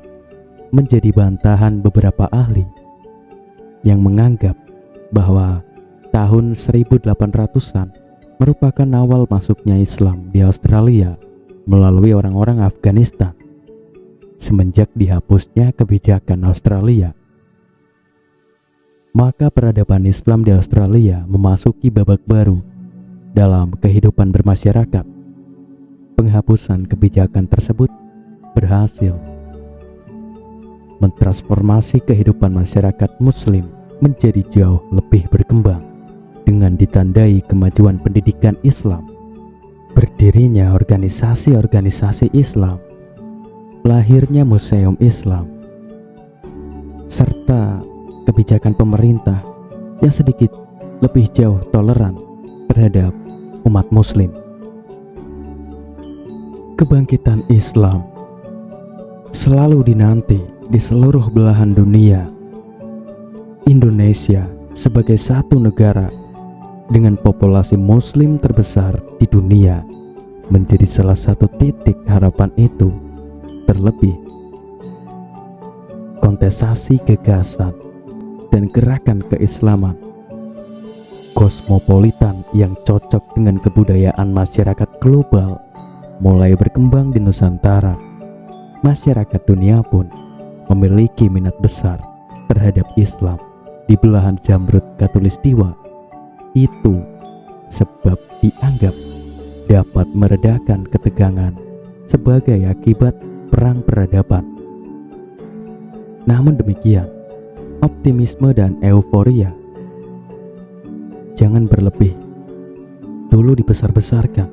menjadi bantahan beberapa ahli yang menganggap bahwa tahun 1800-an merupakan awal masuknya Islam di Australia melalui orang-orang Afghanistan semenjak dihapusnya kebijakan Australia. Maka peradaban Islam di Australia memasuki babak baru dalam kehidupan bermasyarakat. Penghapusan kebijakan tersebut berhasil mentransformasi kehidupan masyarakat Muslim menjadi jauh lebih berkembang dengan ditandai kemajuan pendidikan Islam, berdirinya organisasi-organisasi Islam, lahirnya museum Islam, serta kebijakan pemerintah yang sedikit lebih jauh toleran terhadap umat Muslim. Kebangkitan Islam selalu dinanti di seluruh belahan dunia. Indonesia sebagai satu negara dengan populasi Muslim terbesar di dunia menjadi salah satu titik harapan itu. Terlebih, kontestasi gagasan dan gerakan keislaman kosmopolitan yang cocok dengan kebudayaan masyarakat global mulai berkembang di Nusantara. Masyarakat dunia pun memiliki minat besar terhadap Islam di belahan Zamrud Khatulistiwa. Itu sebab dianggap dapat meredakan ketegangan sebagai akibat perang peradaban. Namun demikian, optimisme dan euforia jangan berlebih. Dulu dibesar-besarkan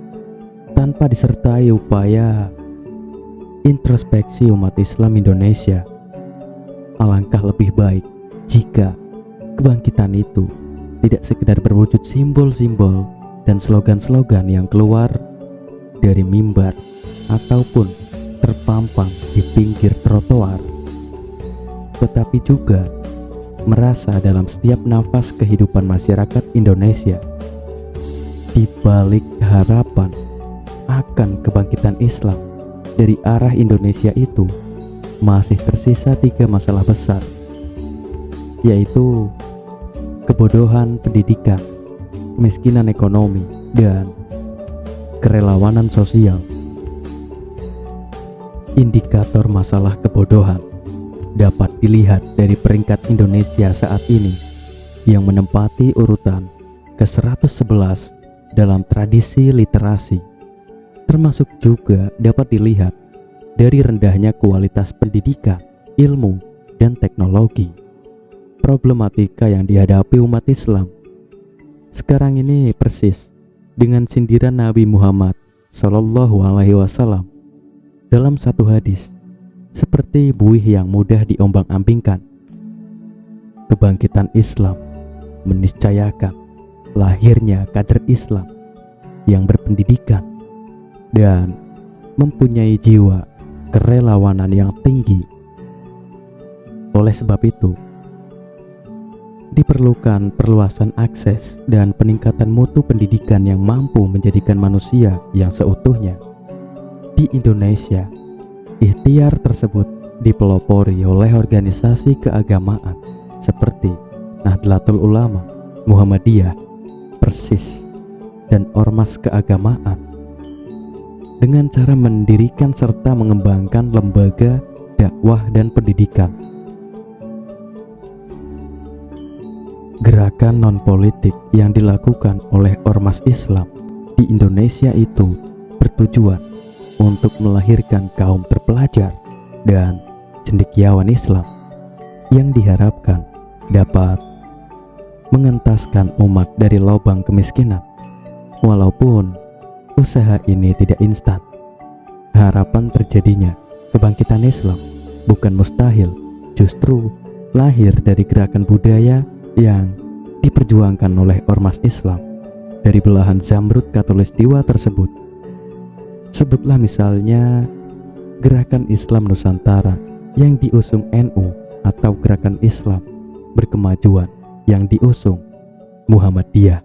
tanpa disertai upaya introspeksi umat Islam Indonesia. Alangkah lebih baik jika kebangkitan itu tidak sekedar berwujud simbol-simbol dan slogan-slogan yang keluar dari mimbar ataupun terpampang di pinggir trotoar, tetapi juga merasa dalam setiap nafas kehidupan masyarakat Indonesia. Di balik harapan akan kebangkitan Islam dari arah Indonesia itu masih tersisa 3 masalah besar, yaitu kebodohan pendidikan, kemiskinan ekonomi, dan kerelawanan sosial. Indikator masalah kebodohan dapat dilihat dari peringkat Indonesia saat ini yang menempati urutan ke-111 dalam tradisi literasi. Termasuk juga dapat dilihat dari rendahnya kualitas pendidikan, ilmu, dan teknologi. Problematika yang dihadapi umat Islam sekarang ini persis dengan sindiran Nabi Muhammad Shallallahu Alaihi Wasallam dalam satu hadis, seperti buih yang mudah diombang-ambingkan. Kebangkitan Islam meniscayakan lahirnya kader Islam yang berpendidikan dan mempunyai jiwa kerelawanan yang tinggi. Oleh sebab itu, diperlukan perluasan akses dan peningkatan mutu pendidikan yang mampu menjadikan manusia yang seutuhnya. Di Indonesia, ikhtiar tersebut dipelopori oleh organisasi keagamaan seperti Nahdlatul Ulama, Muhammadiyah, Persis, dan ormas keagamaan dengan cara mendirikan serta mengembangkan lembaga dakwah dan pendidikan. Gerakan non-politik yang dilakukan oleh ormas Islam di Indonesia itu bertujuan untuk melahirkan kaum terpelajar dan cendekiawan Islam yang diharapkan dapat mengentaskan umat dari lubang kemiskinan. Walaupun usaha ini tidak instan, harapan terjadinya kebangkitan Islam bukan mustahil, justru lahir dari gerakan budaya yang diperjuangkan oleh ormas Islam dari belahan Zamrud Khatulistiwa tersebut. Sebutlah misalnya gerakan Islam Nusantara yang diusung NU atau gerakan Islam berkemajuan yang diusung Muhammadiyah.